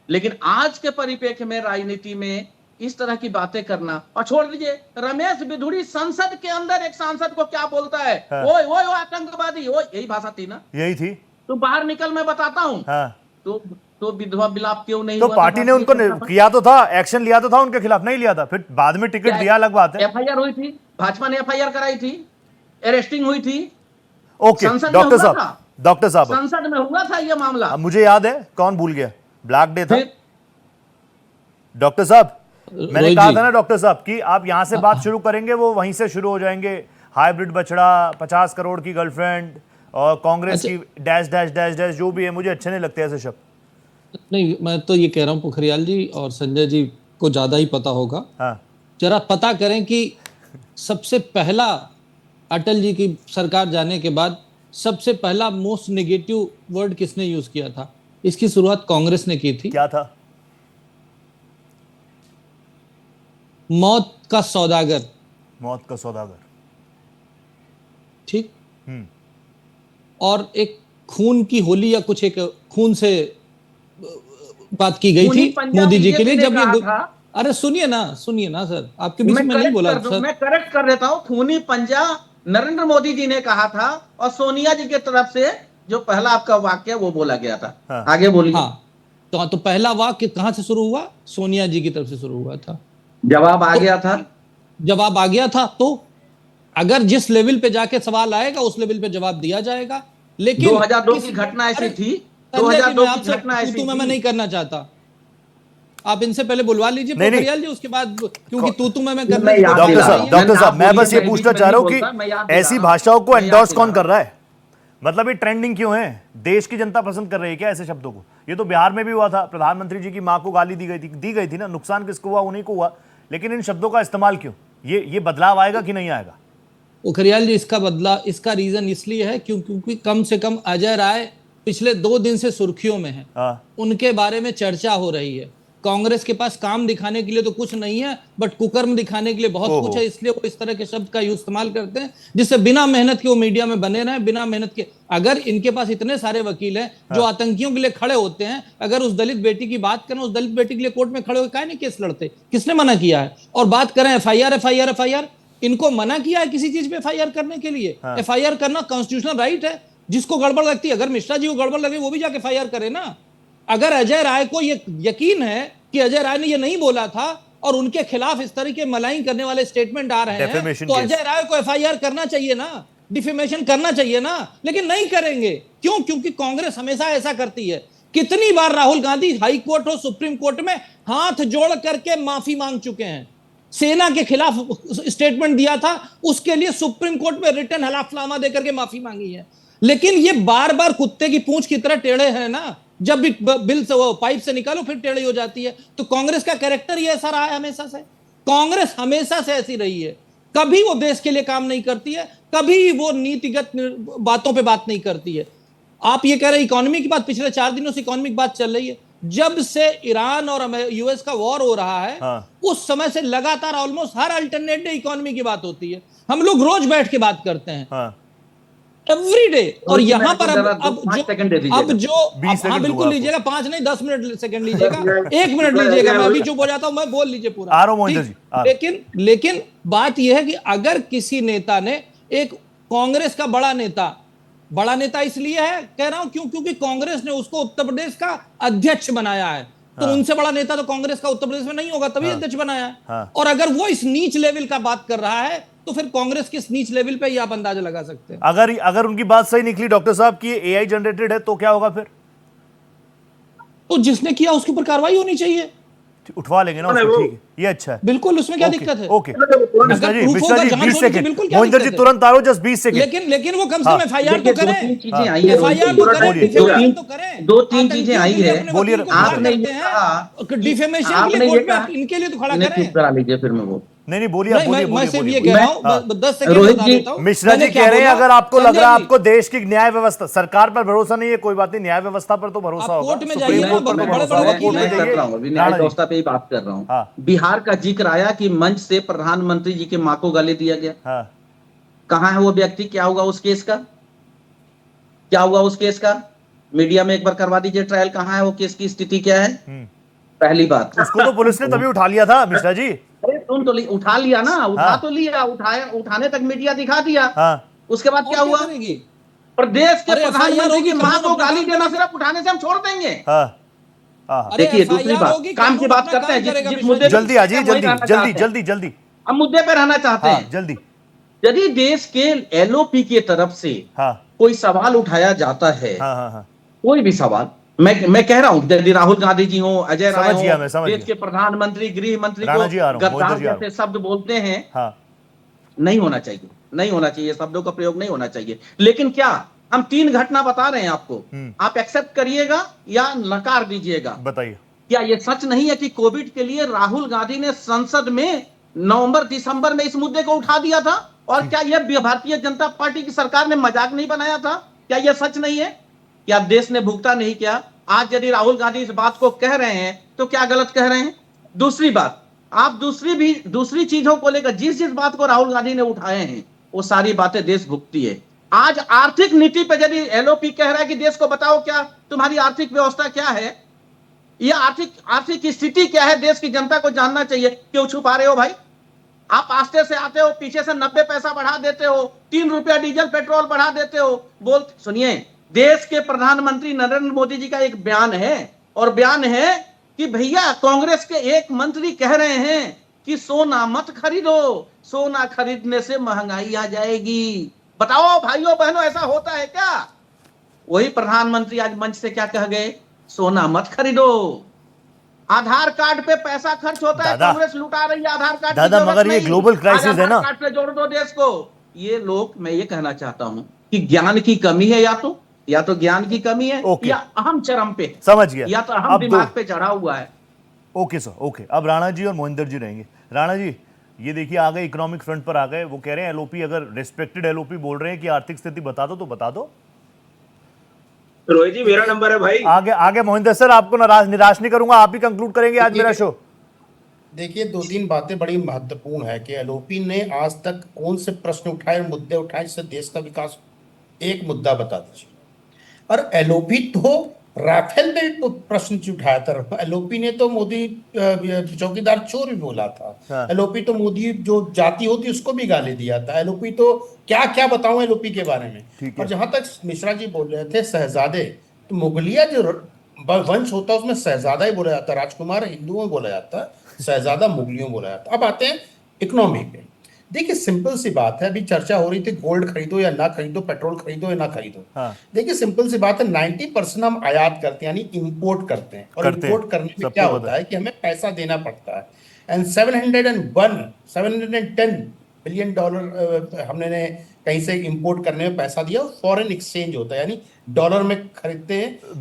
लेकिन आज के परिप्रेक्ष्य में, राजनीति में इस तरह की बातें करना, और छोड़ दीजिए, रमेश बिधुड़ी संसद के अंदर एक सांसद को क्या बोलता है? ओए ओए आतंकवादी, ओए, यही भाषा थी ना? यही थी। तो बाहर निकल, मैं बताता हूं। तो विधवा विलाप क्यों नहीं तो हुआ? पार्टी ने उनको किया तो था, एक्शन लिया तो था उनके खिलाफ, नहीं लिया था, फिर बाद में टिकट दिया, अलग बात है। एफआईआर हुई थी, भाजपा ने एफआईआर कराई थी, अरेस्टिंग हुई थी। ओके डॉक्टर साहब संसद में हुआ था ये मामला, मुझे याद है, कौन भूल गया, ब्लैक डे था। डॉक्टर साहब मैंने कहा था ना डॉक्टर साहब कि आप यहां से बात शुरू करेंगे वो वहीं से शुरू हो जाएंगे। हाइब्रिड बछड़ा, 50 करोड़ की गर्लफ्रेंड और कांग्रेस की डैश डैश डैश डैश, जो भी है, मुझे अच्छे नहीं लगते ऐसे शब्द। नहीं, मैं तो ये कह रहा हूँ पोखरियाल जी और संजय जी को ज्यादा ही पता होगा। हाँ। जरा पता करें कि सबसे पहला अटल जी की सरकार जाने के बाद सबसे पहला मोस्ट नेगेटिव वर्ड किसने यूज किया था? इसकी शुरुआत कांग्रेस ने की थी। क्या था? मौत का सौदागर। मौत का सौदागर, ठीक। और एक खून की होली या कुछ एक खून से बात की गई थी मोदी जी के लिए जब ये, अरे सुनिए ना सर, आपके बीच में नहीं बोला सर। मैं करेक्ट कर देता हूँ। खूनी पंजा नरेंद्र मोदी जी ने कहा था और सोनिया जी की तरफ से जो पहला आपका वाक्य वो बोला गया था। हाँ। आगे बोलिए। हाँ, तो पहला वाक्य कहां से शुरू हुआ? सोनिया जी की तरफ से शुरू हुआ था। जवाब आ गया था। जवाब आ गया था, तो अगर जिस लेवल पे जाके सवाल आएगा उस लेवल पे जवाब दिया जाएगा। लेकिन 2002 की घटना ऐसी थी, 2002 की घटना ऐसी थी। मैं नहीं करना चाहता, आप इनसे पहले बुलवा लीजिए पोखरियाल जी, उसके बाद क्योंकि तू मैं करना। डॉक्टर साहब मैं बस ये पूछना चाह रहा हूँ कि ऐसी भाषाओं को एंडोर्स कौन कर रहा है? मतलब ये ट्रेंडिंग क्यों है? देश की जनता पसंद कर रही है क्या ऐसे शब्दों को? ये तो बिहार में भी हुआ था, प्रधानमंत्री जी की मां को गाली दी गई थी ना। नुकसान किसको हुआ? उन्हीं को हुआ। लेकिन इन शब्दों का इस्तेमाल क्यों? ये बदलाव आएगा कि नहीं आएगा? पोखरियाल जी, इसका रीजन इसलिए है क्योंकि कम से कम अजय राय पिछले 2 दिन से सुर्खियों में है। उनके बारे में चर्चा हो रही है। कांग्रेस के पास काम दिखाने के लिए तो कुछ नहीं है, बट कुकर्म दिखाने के लिए बहुत कुछ है, इसलिए वो इस तरह के शब्द का इस्तेमाल करते हैं जिससे बिना मेहनत के वो मीडिया में बने रहे, बिना मेहनत के। अगर इनके पास इतने सारे वकील हैं जो आतंकियों के लिए खड़े होते हैं, अगर उस दलित बेटी की बात करें, उस दलित बेटी के लिए कोर्ट में खड़े होकर नहीं केस लड़ते? किसने मना किया है? और बात करें एफआईआर, इनको मना किया है किसी चीज पे एफआईआर करने के लिए? एफआईआर करना कॉन्स्टिट्यूशनल राइट है। जिसको गड़बड़ लगती है, अगर मिश्रा जी को गड़बड़ लगे वो भी जाके एफआईआर करे ना। अगर अजय राय को ये यकीन है कि अजय राय ने ये नहीं बोला था और उनके खिलाफ इस तरह के मलाइन करने वाले स्टेटमेंट आ रहे हैं, तो अजय राय को एफआईआर करना चाहिए ना, डिफेमेशन करना चाहिए ना। लेकिन नहीं करेंगे। क्यों? क्योंकि कांग्रेस हमेशा ऐसा करती है। कितनी बार राहुल गांधी हाई कोर्ट हो सुप्रीम कोर्ट में हाथ जोड़ करके माफी मांग चुके हैं। सेना के खिलाफ स्टेटमेंट दिया था, उसके लिए सुप्रीम कोर्ट में रिटर्न हलफनामा देकर के माफी मांगी है। लेकिन ये बार बार कुत्ते की पूंछ की तरह टेढ़े हैं ना। जब भी बिल से वो पाइप से निकालो फिर टेढ़ी हो जाती है। तो कांग्रेस का कैरेक्टर ही ऐसा रहा है हमेशा से। कांग्रेस हमेशा से ऐसी रही है। कभी वो देश के लिए काम नहीं करती है, कभी वो नीतिगत बातों पे बात नहीं करती है। आप ये कह रहे हैं इकोनॉमी की बात, पिछले 4 दिनों से इकोनॉमी की बात चल रही है। जब से ईरान और यूएस का वॉर हो रहा है, उस समय से लगातार ऑलमोस्ट हर अल्टरनेट डे इकोनॉमी की बात होती है। हम लोग रोज बैठ के बात करते हैं, एवरी डे। और यहाँ पर अब जो हाँ बिल्कुल लीजिएगा, 5 नहीं 10 मिनट सेकंड लीजिएगा, 1 मिनट लीजिएगा, मैं अभी चुप हो जाता हूं, मैं बोल लीजिए पूरा। लेकिन बात यह है कि अगर किसी नेता ने, एक कांग्रेस का बड़ा नेता इसलिए है कह रहा हूं क्योंकि कांग्रेस ने उसको उत्तर प्रदेश का अध्यक्ष बनाया है, तो उनसे बड़ा नेता तो कांग्रेस का उत्तर प्रदेश में नहीं होगा, तभी अध्यक्ष बनाया है। और अगर वो इस नीच लेवल का बात कर रहा है तो फिर कांग्रेस किस नीच लेवल पे आप अंदाजा लगा सकते हैं। अगर उनकी बात सही निकली डॉक्टर साहब की एआई जनरेटेड है तो क्या होगा फिर? तो जिसने किया उसके ऊपर कार्रवाई होनी चाहिए, उठवा लेंगे ना उसको, ठीक है, ये अच्छा है, बिल्कुल, उसमें क्या दिक्कत है? ओके मिश्रा जी 20 सेकंड, मोहिंदर जी तुरंत आ रहे हो, जस्ट 20 सेकंड। लेकिन वो कम से कम एफआईआर तो करें, एफआईआर तो करें, 2-3 चीजें आई है। बोलिए, आपने ये कहा डिफेमेशन के लिए कोर्ट में इनके लिए तो खड़ा करें। करा लीजिए फिर मैं वो नहीं बोलिए। मैं सिर्फ ये कह रहा हूं, 10 सेकंड बता देता हूं। मिश्रा जी कह रहे हैं अगर आपको लग रहा है आपको देश की न्याय व्यवस्था, सरकार पर भरोसा नहीं है, कोई बात नहीं, न्याय व्यवस्था पर तो भरोसा होगा, कोर्ट में जाइए ना, न्याय व्यवस्था पे ही बात कर रहा हूँ। बिहार का जिक्र आया कि मंच से प्रधानमंत्री जी की मां को गाली दिया गया। कहां है वो व्यक्ति? क्या हुआ उस केस का? क्या हुआ उस केस का? मीडिया में एक बार करवा दीजिए ट्रायल, कहां है वो केस की स्थिति क्या है? पहली बात, उसको तो पुलिस ने तभी उठा लिया था मिश्रा जी। अरे तुम तो उठा लिया ना, तो लिया, उठाने तक मीडिया दिखा दिया। उसके बाद क्या हुआ? प्रदेश के प्रधानमंत्री की मां को गाली देना सिर्फ उठाने से हम छोड़ देंगे? अरे देखिए दूसरी FIR बात, होगी, काम की कानून बात अपना करते हैं काम करेगा जिस मुद्दे पे जल्दी आजी, वही जल्दी रहना जल्दी चाहते हैं। जल्दी जल्दी, हम मुद्दे पे रहना चाहते हाँ हैं। जल्दी, यदि देश के एलओपी की तरफ से हाँ कोई सवाल उठाया जाता है, हाँ हाँ हाँ, कोई भी सवाल, मैं कह रहा हूं यदि राहुल गांधी जी हो, अजय राय समझ हो, गया मैं, समझ देश गया। के प्रधानमंत्री, गृह मंत्री को राणा जी आ रहा हूँ, मोहिंदर गद्दार जी आ रहा जैसे शब्द बोलते हैं, हाँ नहीं होना चाहिए, नहीं होना चाहिए, शब्दों का प्रयोग नहीं होना चाहिए। लेकिन क्या हम 3 घटना बता रहे हैं आपको, आप एक्सेप्ट करिएगा या नकार दीजिएगा। बताइए। क्या यह सच नहीं है कि कोविड के लिए राहुल गांधी ने संसद में नवंबर दिसंबर में इस मुद्दे को उठा दिया था? और क्या यह भारतीय जनता पार्टी की सरकार ने मजाक नहीं बनाया था? क्या यह सच नहीं है? क्या देश ने भुगता नहीं किया? आज यदि राहुल गांधी इस बात को कह रहे हैं तो क्या गलत कह रहे हैं? दूसरी बात, आप दूसरी चीजों को लेकर जिस बात को राहुल गांधी ने उठाए हैं वो सारी बातें देश भुगती है। आज आर्थिक नीति पे यदि एलओपी कह रहा है कि देश को बताओ क्या तुम्हारी आर्थिक व्यवस्था क्या है, ये आर्थिक स्थिति क्या है, देश की जनता को जानना चाहिए। क्यों छुपा रहे हो भाई? आप आस्ते से आते हो, पीछे से 90 पैसा बढ़ा देते हो, 3 रुपया डीजल पेट्रोल बढ़ा देते हो। सुनिए, देश के प्रधानमंत्री नरेंद्र मोदी जी का एक बयान है, और बयान है कि भैया कांग्रेस के एक मंत्री कह रहे हैं कि सोना मत खरीदो, सोना खरीदने से महंगाई आ जाएगी। बताओ भाइयों बहनों, ऐसा होता है क्या? वही प्रधानमंत्री आज मंच से क्या कह गए? सोना मत खरीदो। आधार कार्ड पे पैसा खर्च होता है, कांग्रेस लुटा रही है आधार कार्ड। दादा मगर ये ग्लोबल क्राइसिस है ना, आधार कार्ड पे जोड़ दो देश को। ये लोग, मैं ये कहना चाहता हूं कि ज्ञान की कमी है, या तो ज्ञान की कमी है, या अहम चरम पे, समझ गया, या तो अहम दिमाग पे चढ़ा हुआ है। Okay sir, okay. अब राणा जी और मोहिंदर जी रहेंगे। राणा जी, ये देखिए आ गए, इकोनॉमिक फ्रंट पर आ गए। वो कह रहे हैं एलओपी, अगर रिस्पेक्टेड एलओपी बोल रहे हैं कि आर्थिक स्थिति बता दो तो बता दो। रोहित जी मेरा नंबर है भाई। आगे मोहिंदर सर, आपको निराश नहीं करूंगा, आप ही कंक्लूड करेंगे आज मेरा शो। देखिए 2-3 बातें बड़ी महत्वपूर्ण है कि एलओपी ने आज तक कौन से प्रश्न उठाए, मुद्दे उठाए जिससे देश का विकास, एक मुद्दा बता दीजिए। और एलओपी तो राफेल पे प्रश्न उठाया था, एलओपी ने तो मोदी चौकीदार चोर भी बोला था। एलओपी तो मोदी जो जाति होती उसको भी गाली दिया था। एलओपी तो क्या क्या बताऊं एलओपी के बारे में। और जहां तक मिश्रा जी बोल रहे थे शहजादे, तो मुगलिया जो वंश होता है उसमें शहजादा ही बोला जाता है, राजकुमार हिंदुओं में बोला जाता है, शहजादा मुगलियों में बोला जाता है। अब आते हैं इकोनॉमी पे। देखिए सिंपल सी बात है, अभी चर्चा हो रही थी गोल्ड खरीदो या ना खरीदो, पेट्रोल खरीदो या ना खरीदो। देखिए सिंपल सी बात है, 90% हम आयात करते हैं, यानी इंपोर्ट करते हैं। और इंपोर्ट करने में क्या होता है कि हमें पैसा देना पड़ता है। एंड 710 बिलियन डॉलर हमने कहीं से इंपोर्ट करने में पैसा दिया। फॉरेन एक्सचेंज होता है, यानी डॉलर में खरीदते हैं तो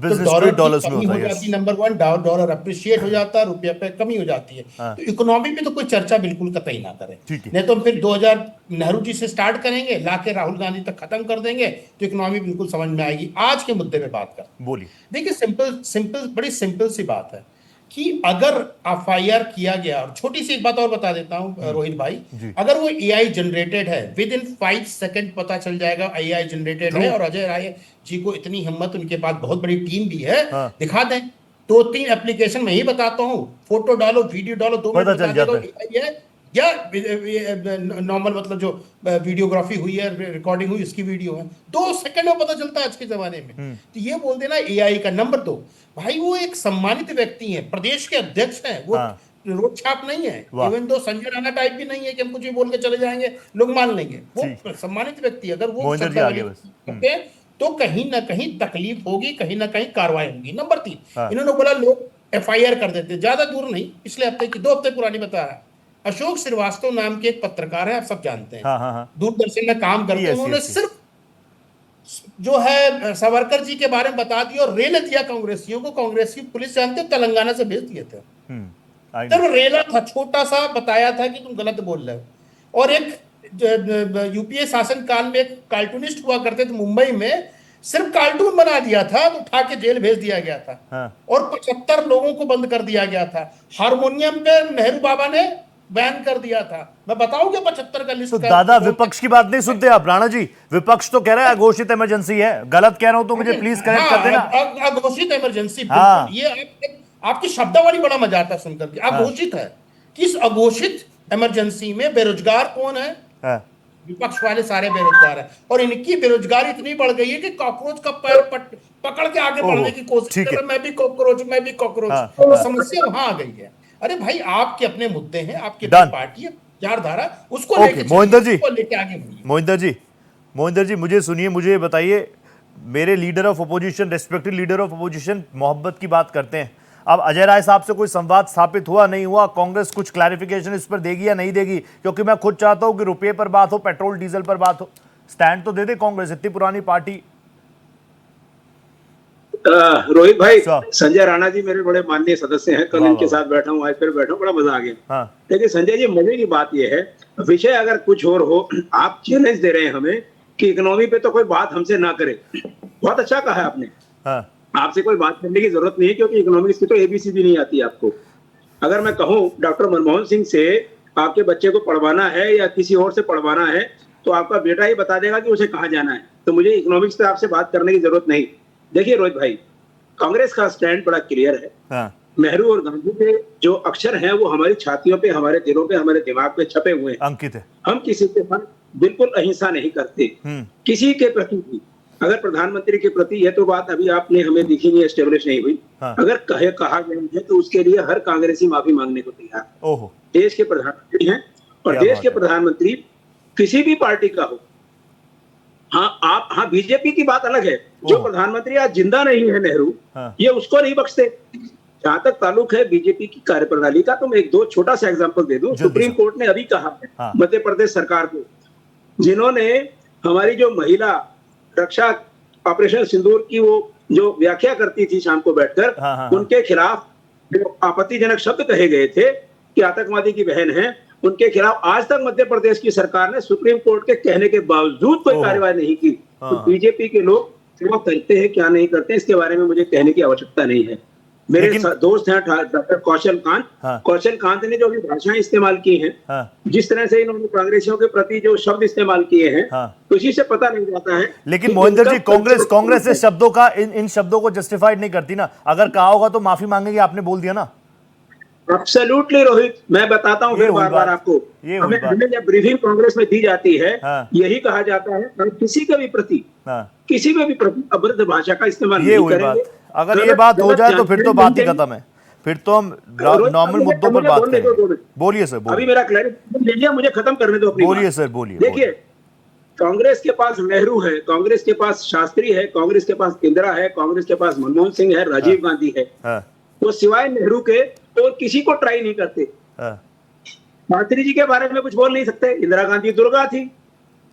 डॉलर की कमी हो जाती है। नंबर 1, डॉलर अप्रिशिएट हो जाता है, रुपया पे कमी हो जाती है। तो इकोनॉमी में तो कोई चर्चा बिल्कुल कतई ना करें, नहीं तो फिर 2000 नेहरू जी से स्टार्ट करेंगे, लाके राहुल गांधी तक खत्म कर देंगे तो इकोनॉमी बिल्कुल समझ में आएगी। आज के मुद्दे पे बात कर, बोलिए। देखिए बड़ी सिंपल सी बात है कि अगर एफआईआर किया गया, और छोटी सी एक बात और बता देता हूं रोहित भाई, अगर वो एआई जनरेटेड है, विद इन 5 सेकंड पता चल जाएगा एआई जनरेटेड है। और अजय राय जी को इतनी हिम्मत, उनके पास बहुत बड़ी टीम भी है, दिखा दें 2-3 एप्लीकेशन में ही बताता हूं, फोटो डालो, वीडियो डालो, 2 मिनट बता देगा है या नॉर्मल, मतलब जो वीडियोग्राफी हुई है, रिकॉर्डिंग हुई, उसकी वीडियो है, 2 सेकंड में पता चलता है आज के जमाने में। तो ये बोल देना एआई का। नंबर 2, भाई वो एक सम्मानित व्यक्ति है, प्रदेश के अध्यक्ष हैं, वो रोड छाप नहीं है, even though Sanjay Rana type भी नहीं है कि हम कुछ भी बोल के चले जाएंगे लोग मान लेंगे। वो सम्मानित व्यक्ति, अगर वो करते तो कहीं ना कहीं तकलीफ होगी, कहीं ना कहीं कार्रवाई होगी। नंबर 3, इन्होंने बोला लोग एफआईआर कर देते, ज्यादा दूर नहीं, पिछले हफ्ते की, 2 हफ्ते पुरानी बता रहा है। अशोक श्रीवास्तव नाम के एक पत्रकार है, आप सब जानते हैं, दूरदर्शन में काम करते हैं। उन्होंने सिर्फ जो है सावरकर जी के बारे में बता दिया और रेल दिया कांग्रेसियों को। कांग्रेस की पुलिस जानते हो तेलंगाना से भेज दिए थे, तब रेला था, छोटा सा बताया था कि तुम गलत बोल रहे हो। और एक यूपीए शासन काल में एक कार्टूनिस्ट हुआ करते थे मुंबई में, सिर्फ कार्टून बना दिया था तो उठा के जेल भेज दिया गया था। और 75 लोगों को बंद कर दिया गया था। हारमोनियम पे नेहरू बाबा ने बैन कर दिया था। मैं बताऊं कि 75 का लिस्ट। तो दादा विपक्ष की बात नहीं सुनते आप। राणा जी, विपक्ष तो कह रहा है अघोषित इमरजेंसी है, गलत कह रहा हूं तो मुझे प्लीज करेक्ट कर देना। अघोषित इमरजेंसी, ये आपकी शब्दावली बड़ा मजा आता सुनकर के। अघोषित है, किस अघोषित इमरजेंसी में बेरोजगार कौन है, विपक्ष वाले सारे बेरोजगार हैं और इनकी बेरोजगारी इतनी बढ़ गई है कि कॉकरोच का पैर पकड़ के आगे बढ़ने की कोशिश कर रहे, मैं भी कॉकरोच। तो समस्या वहां आ गई है। अरे भाई, आपके अपने मुद्दे हैं, आपकी पार्टी है, विचारधारा, उसको लेके मोहिंदर जी मुझे सुनिए, मुझे बताइए, मेरे leader of opposition, respected leader of opposition मोहब्बत की बात करते हैं। अब अजय राय साहब से कोई संवाद स्थापित हुआ, नहीं हुआ? कांग्रेस कुछ क्लैरिफिकेशन इस पर देगी या नहीं देगी? क्योंकि मैं खुद चाहता हूं कि रुपये पर बात हो, पेट्रोल डीजल पर बात हो। स्टैंड तो दे दे कांग्रेस, इतनी पुरानी पार्टी। रोहित भाई, संजय राणा जी मेरे बड़े माननीय सदस्य हैं, कल इनके साथ बैठा हूँ, आज फिर बैठा हूँ, बड़ा मजा आ गया। लेकिन संजय जी, मजे की बात यह है, विषय अगर कुछ और हो, आप चैलेंज दे रहे हैं हमें कि इकोनॉमी पे तो कोई बात हमसे ना करे। बहुत अच्छा कहा है आपने। आपसे कोई बात करने की जरूरत नहीं है, क्योंकि इकोनॉमिक्स की तो एबीसी भी नहीं आती आपको। अगर मैं कहूँ डॉक्टर मनमोहन सिंह से आपके बच्चे को पढ़वाना है या किसी और से पढ़वाना है, तो आपका बेटा ही बता देगा कि उसे कहाँ जाना है। तो मुझे इकोनॉमिक्स पे आपसे बात करने की जरूरत नहीं। देखिए रोहित भाई, कांग्रेस का स्टैंड बड़ा क्लियर है। नेहरू और गांधी के जो अक्षर हैं वो हमारी छातियों पे, हमारे दिलों पे, हमारे दिमाग पे छपे हुए हैं, अंकित है। हम किसी के साथ बिल्कुल अहिंसा नहीं करते, किसी के प्रति भी। अगर प्रधानमंत्री के प्रति, यह तो बात अभी आपने हमें दिखी नहीं, एस्टेब्लिश नहीं हुई। अगर कहा गया है तो उसके लिए हर कांग्रेसी माफी मांगने को तैयार। देश के प्रधानमंत्री हैं और देश के प्रधानमंत्री किसी भी पार्टी का हो। हाँ, बीजेपी की बात अलग है। जो प्रधानमंत्री आज जिंदा नहीं है, नेहरू, ये उसको नहीं बख्शते। जहां तक ताल्लुक है बीजेपी की कार्यप्रणाली का, तो मैं एक दो छोटा सा एग्जांपल दे दूं। सुप्रीम कोर्ट ने अभी कहा है मध्य प्रदेश सरकार को, जिन्होंने हमारी जो महिला रक्षा ऑपरेशन सिंदूर की वो जो व्याख्या करती थी शाम को बैठकर, उनके खिलाफ जो आपत्तिजनक शब्द कहे गए थे कि आतंकवादी की बहन है, उनके खिलाफ आज तक मध्य प्रदेश की सरकार ने सुप्रीम कोर्ट के कहने के बावजूद कोई कार्रवाई नहीं की। तो बीजेपी के लोग क्या करते हैं, क्या नहीं करते, इसके बारे में मुझे कहने की आवश्यकता नहीं है। मेरे दोस्त हैं डॉक्टर कौशल कांत ने जो भी भाषाएं इस्तेमाल की हैं, जिस तरह से इन्होंने कांग्रेसियों के प्रति जो शब्द इस्तेमाल किए हैं, तो इसी से पता नहीं जाता है। लेकिन मोहिंदर जी, कांग्रेस इस शब्दों का, इन शब्दों को जस्टिफाइड नहीं करती ना। अगर कहा होगा तो माफी मांगेगी, आपने बोल दिया ना। एब्सोल्युटली रोहित, मैं बताता हूँ फिर बार-बार आपको। हमें जब ब्रीफिंग कांग्रेस में दी जाती है, यही कहा जाता है किसी के भी प्रति अभद्र भाषा का इस्तेमाल नहीं करेंगे। अगर ये बात हो जाए तो फिर तो बात ही खत्म है, फिर तो हम नॉर्मल मुद्दों पर बात करेंगे। बोलिए सर, अभी मेरा क्लैरिफिकेशन ले लिया, मुझे खत्म करने दो। बोलिए सर, बोलिए। देखिए, कांग्रेस के पास नेहरू है, कांग्रेस के पास शास्त्री है, कांग्रेस के पास इंदिरा है, कांग्रेस के पास मनमोहन सिंह है, राजीव गांधी है। वो सिवाय नेहरू के और किसी को ट्राई नहीं करते। शास्त्री जी के बारे में कुछ बोल नहीं सकते। इंदिरा गांधी दुर्गा थी,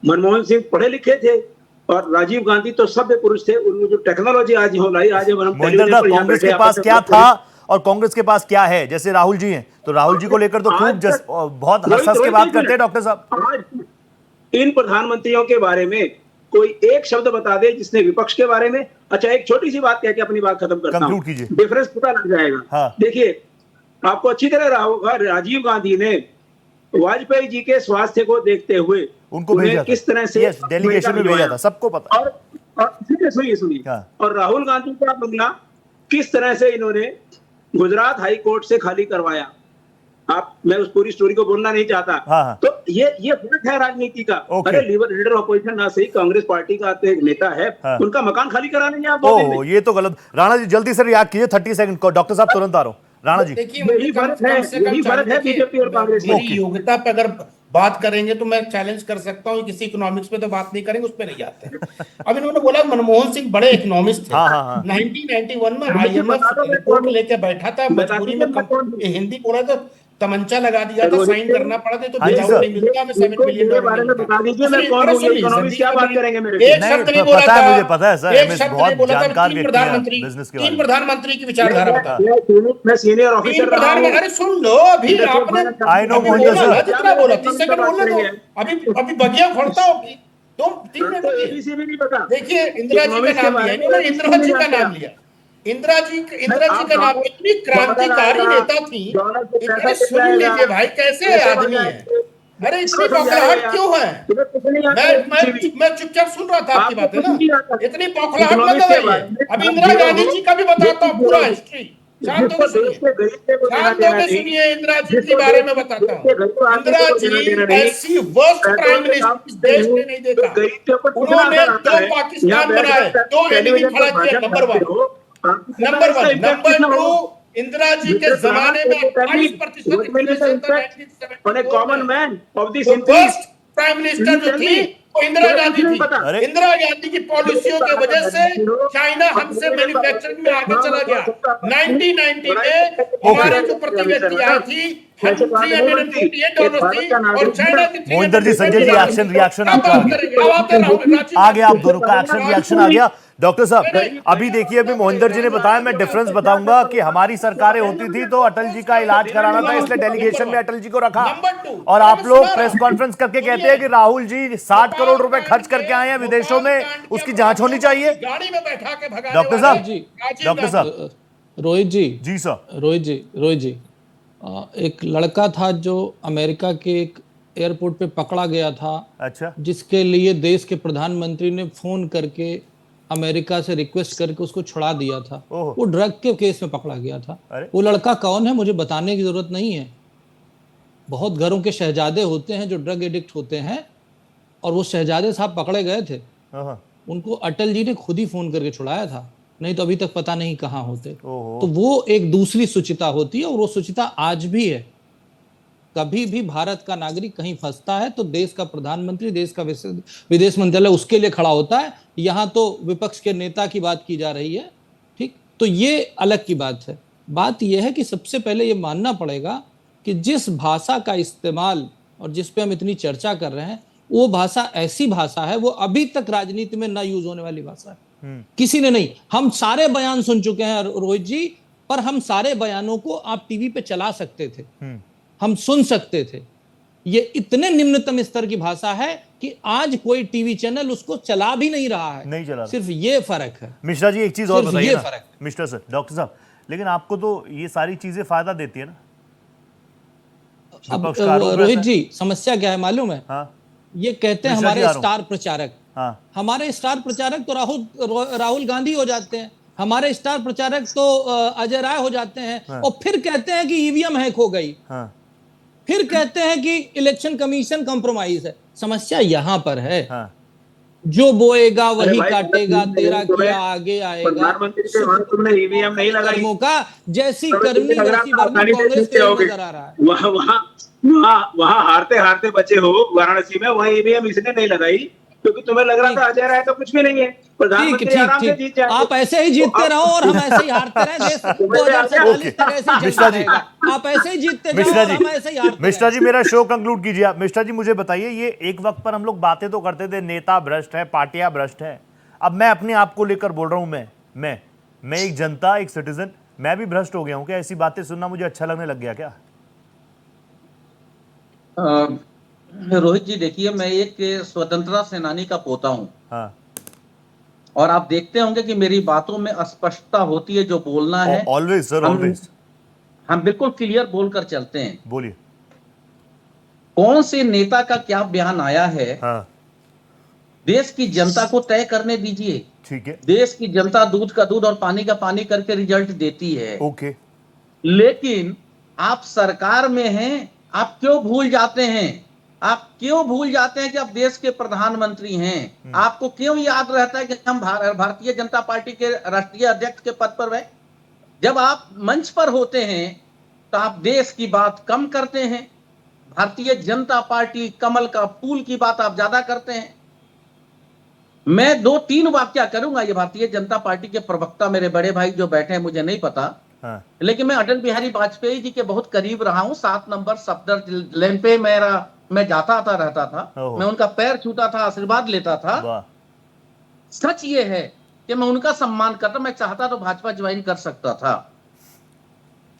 मनमोहन सिंह पढ़े लिखे थे, और राजीव गांधी तो सभ्य पुरुष थे। उनमें जो टेक्नोलॉजी आज हम लाई, आज हम कांग्रेस के पास क्या था और कांग्रेस के पास क्या है? जैसे राहुल जी हैं, तो राहुल जी को लेकर तो खूब बहुत हंस के बात करते हैं डॉक्टर साहब। इन प्रधानमंत्रियों के बारे में कोई एक शब्द बता दे जिसने विपक्ष के बारे में। अच्छा, एक छोटी सी बात कह के अपनी बात खत्म करता हूं, डिफरेंस पता लग जाएगा। देखिए, आपको अच्छी तरह रहा होगा, राजीव गांधी ने वाजपेयी जी के स्वास्थ्य को देखते हुए उनको भेजा किस तरह से डेलीगेशन में भेजा था, सबको पता। और सुनिए, और राहुल गांधी का बंगला किस तरह से इन्होंने गुजरात हाई कोर्ट से खाली करवाया। मैं उस पूरी स्टोरी को बोलना नहीं चाहता। तो ये फर्क है राजनीति का। अरे लीडर ऑपोजिशन ना सही, कांग्रेस पार्टी का एक नेता है, उनका मकान खाली करा नहीं आप 2 दिन में। ये तो गलत। राणा जी जल्दी से रिएक्ट कीजिए, 30 सेकंड को। डॉक्टर साहब तुरंत आ रहा हूं। राणा जी, देखिए, यही फर्क है बीजेपी और कांग्रेस में। मेरी योग्यता पे अगर बात करेंगे तो मैं चैलेंज कर सकता हूँ, किसी इकोनॉमिक्स पे तो बात नहीं करेंगे, उस पे नहीं जाते हैं। अब इन्होंने बोला मनमोहन सिंह बड़े इकोनॉमिस्ट थे। 1991 में IMF रिपोर्ट लेके बैठा था, मजबूरी में हिंदी बोला तो तमंचा लगा दिया था, साइन करना पड़ा था, तो नहीं मिलता। मैं $7 बिलियन बता दीजिए, मैं कौन हूं, इकोनॉमिक्स क्या बात करेंगे मेरे? एक शब्द नहीं बोला था, मुझे पता है सर, एक शब्द नहीं बोला था। तीन प्रधानमंत्री की विचारधारा बता। मैं सीनियर ऑफिसर रहा हूं। अरे सुन लो, अभी आपने जितना बोला 30 सेकंड बोलने दो। अभी बगिया खोलता हो कि तुम 3 मिनट। देखिए, इंदिरा जी का नाम लिया, इंदिरा जी का नाम लिया। इंदिरा जी का नाम, इतनी क्रांतिकारी नेता थी। इतने सुन लीजिए भाई, कैसे आदमी है। अरे इतनी बौखलाहट क्यों है? मैं चुपचाप सुन रहा था आपकी बातें ना। इतनी बौखलाहट मत लगाइए। अब इंदिरा गांधी जी का भी बताता हूँ पूरा हिस्ट्री। शांत होकर सुनिए, इंदिरा जी के बारे में बताता हूँ। इंदिरा जी ऐसी वर्स्ट प्राइम मिनिस्टर इस देश ने नहीं देखा। उन्होंने 2 पाकिस्तान बनाए, 2 एनिमी खड़ा किया। Number one. Number 2, Indira ji के जमाने में 28% common man of this first prime minister जो थी वो इंदिरा गांधी थी। इंदिरा गांधी की पॉलिसियों की वजह से चाइना हमसे मैन्युफैक्चरिंग में आगे चला गया। 1990 में हमारी जो प्रति व्यक्ति आई थी $348 थी और चाइना की मोहिंदर जी, संजय जी, एक्शन रिएक्शन आपका आ गया, आप दोनों का एक्शन रिएक्शन आ गया। डॉक्टर साहब, अभी देखिए, अभी मोहिंदर जी ने बताया, मैं डिफरेंस बताऊंगा कि हमारी सरकारें होती थी तो अटल जी का इलाज कराना था, इसलिए डेलीगेशन में अटल जी को रखा। और आप लोग प्रेस कॉन्फ्रेंस करके कहते हैं कि राहुल जी 60 करोड़ रुपए खर्च करके आए हैं विदेशों में, उसकी जांच होनी चाहिए। गाड़ी में बैठा के भगाने डॉक्टर साहब जी, डॉक्टर साहब, रोहित जी, जी सर, रोहित जी, एक लड़का था जो अमेरिका के एक एयरपोर्ट पे पकड़ा गया था। अच्छा। जिसके लिए देश के प्रधानमंत्री ने फोन करके अमेरिका से रिक्वेस्ट करके उसको छुड़ा दिया था। वो ड्रग के केस में पकड़ा गया था। वो लड़का कौन है मुझे बताने की जरूरत नहीं है। बहुत घरों के शहजादे होते हैं जो ड्रग एडिक्ट होते हैं, और वो शहजादे साहब पकड़े गए थे। उनको अटल जी ने खुद ही फोन करके छुड़ाया था, नहीं तो अभी तक पता नहीं कहाँ होते। तो वो एक दूसरी सुचिता होती है, और वो सुचिता आज भी है। कभी भी भारत का नागरिक कहीं फंसता है तो देश का प्रधानमंत्री, देश का विदेश मंत्रालय उसके लिए खड़ा होता है। यहाँ तो विपक्ष के नेता की बात की जा रही है, ठीक, तो ये अलग की बात है। बात यह है कि सबसे पहले ये मानना पड़ेगा कि जिस भाषा का इस्तेमाल और जिस पे हम इतनी चर्चा कर रहे हैं, वो भाषा ऐसी भाषा है, वो अभी तक राजनीति में ना यूज होने वाली भाषा है। किसी ने नहीं। हम सारे बयान सुन चुके हैं रोहित जी, पर हम सारे बयानों को आप टीवी पे चला सकते थे, हम सुन सकते थे। ये इतने निम्नतम स्तर की भाषा है कि आज कोई टीवी चैनल उसको चला भी नहीं रहा है। नहीं चला। सिर्फ ये फर्क है। मिश्रा जी, एक चीज और बताइए ना फर्क। मिस्टर सर, डॉक्टर साहब, लेकिन आपको तो ये सारी चीजें फायदा देती है ना। अब रोहित जी, समस्या क्या है मालूम है? हाँ। ये कहते हैं हमारे स्टार प्रचारक, हाँ। हमारे स्टार प्रचारक तो राहुल गांधी हो जाते हैं, हमारे स्टार प्रचारक तो अजय राय हो जाते हैं। हाँ। और फिर कहते हैं कि ईवीएम हैक हो गई। हाँ। फिर कहते हैं कि इलेक्शन कमीशन कॉम्प्रोमाइज है। समस्या यहां पर है। हाँ। जो बोएगा वही काटेगा, तेरा किया आगे आएगा। प्रधानमंत्री से वहां तुमने ईवीएम नहीं लगाई का जैसी करनी वैसी भरनी कांग्रेस के नजर आ रहा है। वहां हारते हारते बचे हो वाराणसी में, वहां ईवीएम इसने नहीं लगाई क्योंकि तुम्हें लग रहा था अजय राय तो कुछ भी नहीं है, प्रधानमंत्री आराम से जीत जाएंगे। आप ऐसे ही जीतते रहो और हम ऐसे ही हारते रहे। देश 2047 तक ऐसे ही चलता रहेगा। आप ऐसे ही जीतते जाओ और हम ऐसे ही हारते। मिश्रा जी, मेरा शो कंक्लूड कीजिए आप। मिश्रा जी, मुझे बताइए, ये एक वक्त पर हम लोग बातें तो करते थे नेता भ्रष्ट है, पार्टियां भ्रष्ट है। अब मैं अपने आप को लेकर बोल रहा हूं, मैं एक जनता, एक सिटीजन, मैं भी भ्रष्ट हो गया हूं क्या? ऐसी बातें सुनना मुझे अच्छा लगने लग गया क्या? रोहित जी, देखिए, मैं एक स्वतंत्रता सेनानी का पोता हूं। हाँ। और आप देखते होंगे कि मेरी बातों में अस्पष्टता होती है। जो बोलना है ऑलवेज सर, ऑलवेज हम बिल्कुल क्लियर बोलकर चलते हैं। बोलिए। कौन से नेता का क्या बयान आया है, हाँ। देश की जनता को तय करने दीजिए। ठीक है। देश की जनता दूध का दूध और पानी का पानी करके रिजल्ट देती है। ओके। लेकिन आप सरकार में हैं, आप क्यों भूल जाते हैं? आप क्यों भूल जाते हैं कि आप देश के प्रधानमंत्री हैं? आपको क्यों याद रहता है कि हम भारतीय जनता पार्टी के राष्ट्रीय अध्यक्ष के पद पर हैं? जब आप मंच पर होते हैं तो आप देश की बात कम करते हैं। भारतीय जनता पार्टी कमल का फूल की बात आप ज्यादा करते हैं। मैं 2-3 वाक्य करूंगा। ये भारतीय जनता पार्टी के प्रवक्ता मेरे बड़े भाई जो बैठे हैं, मुझे नहीं पता, हाँ। लेकिन मैं अटल बिहारी वाजपेयी जी के बहुत करीब रहा हूं। 7 नंबर सफदर लेन पे मैं जाता था, रहता था। मैं उनका पैर छूता था, आशीर्वाद लेता था। सच ये है कि मैं उनका सम्मान करता। मैं चाहता तो भाजपा ज्वाइन कर सकता था,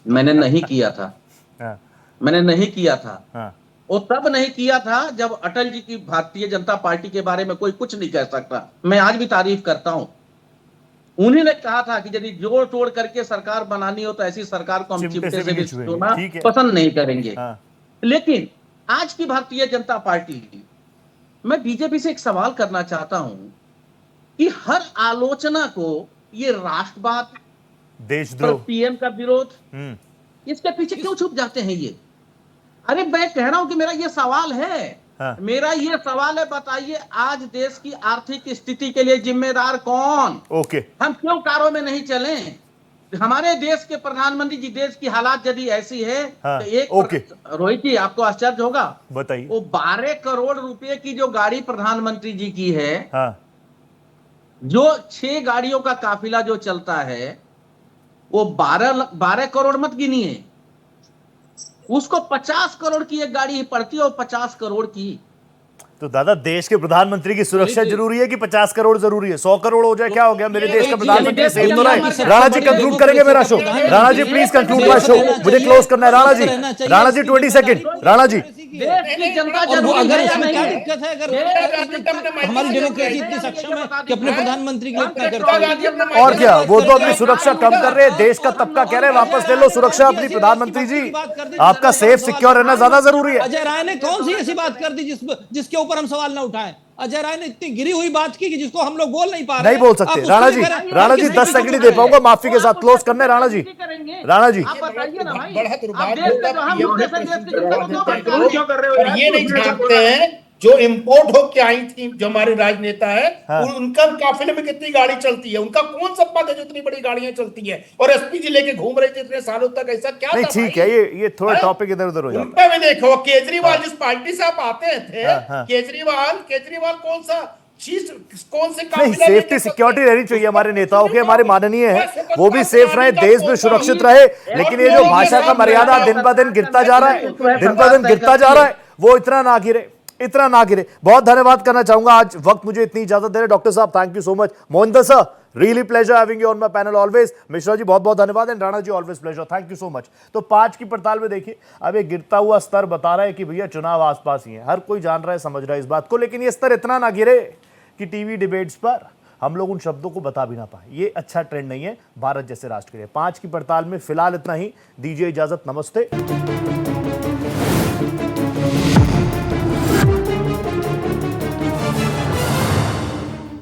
मैंने नहीं किया था। मैंने नहीं किया था। और तब नहीं किया था जब अटल जी की भारतीय जनता पार्टी के बारे में कोई कुछ नहीं कह सकता। मैं आज भी तारीफ करता हूं। उन्हीं ने कहा था कि यदि जोड़ तोड़ करके सरकार बनानी हो तो ऐसी सरकार को हम चिमटे से भी छूना पसंद नहीं करेंगे। लेकिन आज की भारतीय जनता पार्टी, मैं बीजेपी से एक सवाल करना चाहता हूं कि हर आलोचना को ये राष्ट्रवाद, देशद्रोह, पीएम का विरोध, इसके पीछे क्यों छुप जाते हैं ये? अरे मैं कह रहा हूं कि मेरा ये सवाल है, मेरा ये सवाल है, बताइए आज देश की आर्थिक स्थिति के लिए जिम्मेदार कौन? ओके, हम क्यों कारों में नहीं चले? हमारे देश के प्रधानमंत्री जी, देश की हालात यदि ऐसी है तो एक रोहित जी आपको आश्चर्य होगा, बताइए, वो 12 करोड़ रुपए की जो गाड़ी प्रधानमंत्री जी की है, जो 6 गाड़ियों का काफिला जो चलता है, वो 12 करोड़ मत गिनिए, उसको 50 करोड़ की एक गाड़ी पड़ती है, और 50 करोड़ की। तो दादा देश के प्रधानमंत्री की सुरक्षा जरूरी है कि 50 करोड़ जरूरी है? 100 करोड़ हो जाए क्या हो गया? मेरे देश का प्रधानमंत्री सेफ तो रहे। राणा जी कंक्लूड करेंगे मेरा शो। Rana ji please conclude my show, मुझे क्लोज करना है। राणा जी 20 सेकंड। राणा जी, और वो अगर इसमें क्या दिक्कत है? अगर हमारी डेमोक्रेसी इतनी सक्षम है कि अपने प्रधानमंत्री के लिए इतना करती है, और क्या, वो तो अपनी सुरक्षा कम कर रहे हैं, देश का तबका कह रहे हैं वापस ले लो सुरक्षा अपनी। प्रधानमंत्री जी आपका सेफ सिक्योर रहना ज्यादा जरूरी है। अजय राय ने कौन सी ऐसी बात कर दी जिसके ऊपर हम सवाल ना उठाएं? अजय राय ने इतनी गिरी हुई बात की कि जिसको हम लोग बोल नहीं पा रहे। नहीं बोल सकते। राणा जी 10 सेकंड ही दे पाऊंगा, माफी के साथ क्लोज करने। राणा जी क्यों कर रहे हो? ये नहीं जानते हैं जो इम्पोर्ट होके आई थी, जो हमारे राजनेता है, उनका काफिले में कितनी गाड़ी चलती है, उनका कौन सा पद है जो इतनी बड़ी गाड़ियां चलती है, और एसपी जी लेके घूम रहे थे इतने सालों तक, ऐसा क्या था? ठीक है, ये थोड़ा टॉपिक इधर उधर हो जाता है। उनपे में देखो, केजरीवाल जिस पार्टी से आप आते थे, केजरीवाल कौन सा चीज, कौन से नहीं, सेफ्टी सिक्योरिटी रहनी चाहिए हमारे नेताओं के, हमारे माननीय है, वो भी सेफ रहे, देश में सुरक्षित रहे। लेकिन ये जो भाषा का मर्यादा दिन ब दिन गिरता जा रहा है, वो इतना ना गिरे। बहुत धन्यवाद करना चाहूंगा, आज वक्त मुझे इतनी इजाजत दे रहे डॉक्टर साहब, thank you so much. Mohinder sir, really pleasure having you on my panel always. Mishra ji बहुत बहुत धन्यवाद, and Rana ji always pleasure, thank you so much. तो 5 की पड़ताल में देखिए, अब एक गिरता हुआ स्तर बता रहा है कि भैया चुनाव आसपास ही है, हर कोई जान रहा है, समझ रहा है इस बात को, लेकिन ये स्तर इतना ना गिरे कि टीवी डिबेट्स पर हम लोग उन शब्दों को बता भी ना पाए। ये अच्छा ट्रेंड नहीं है भारत जैसे राष्ट्र के लिए। 5 की पड़ताल में फिलहाल इतना ही, दीजिए इजाजत, नमस्ते।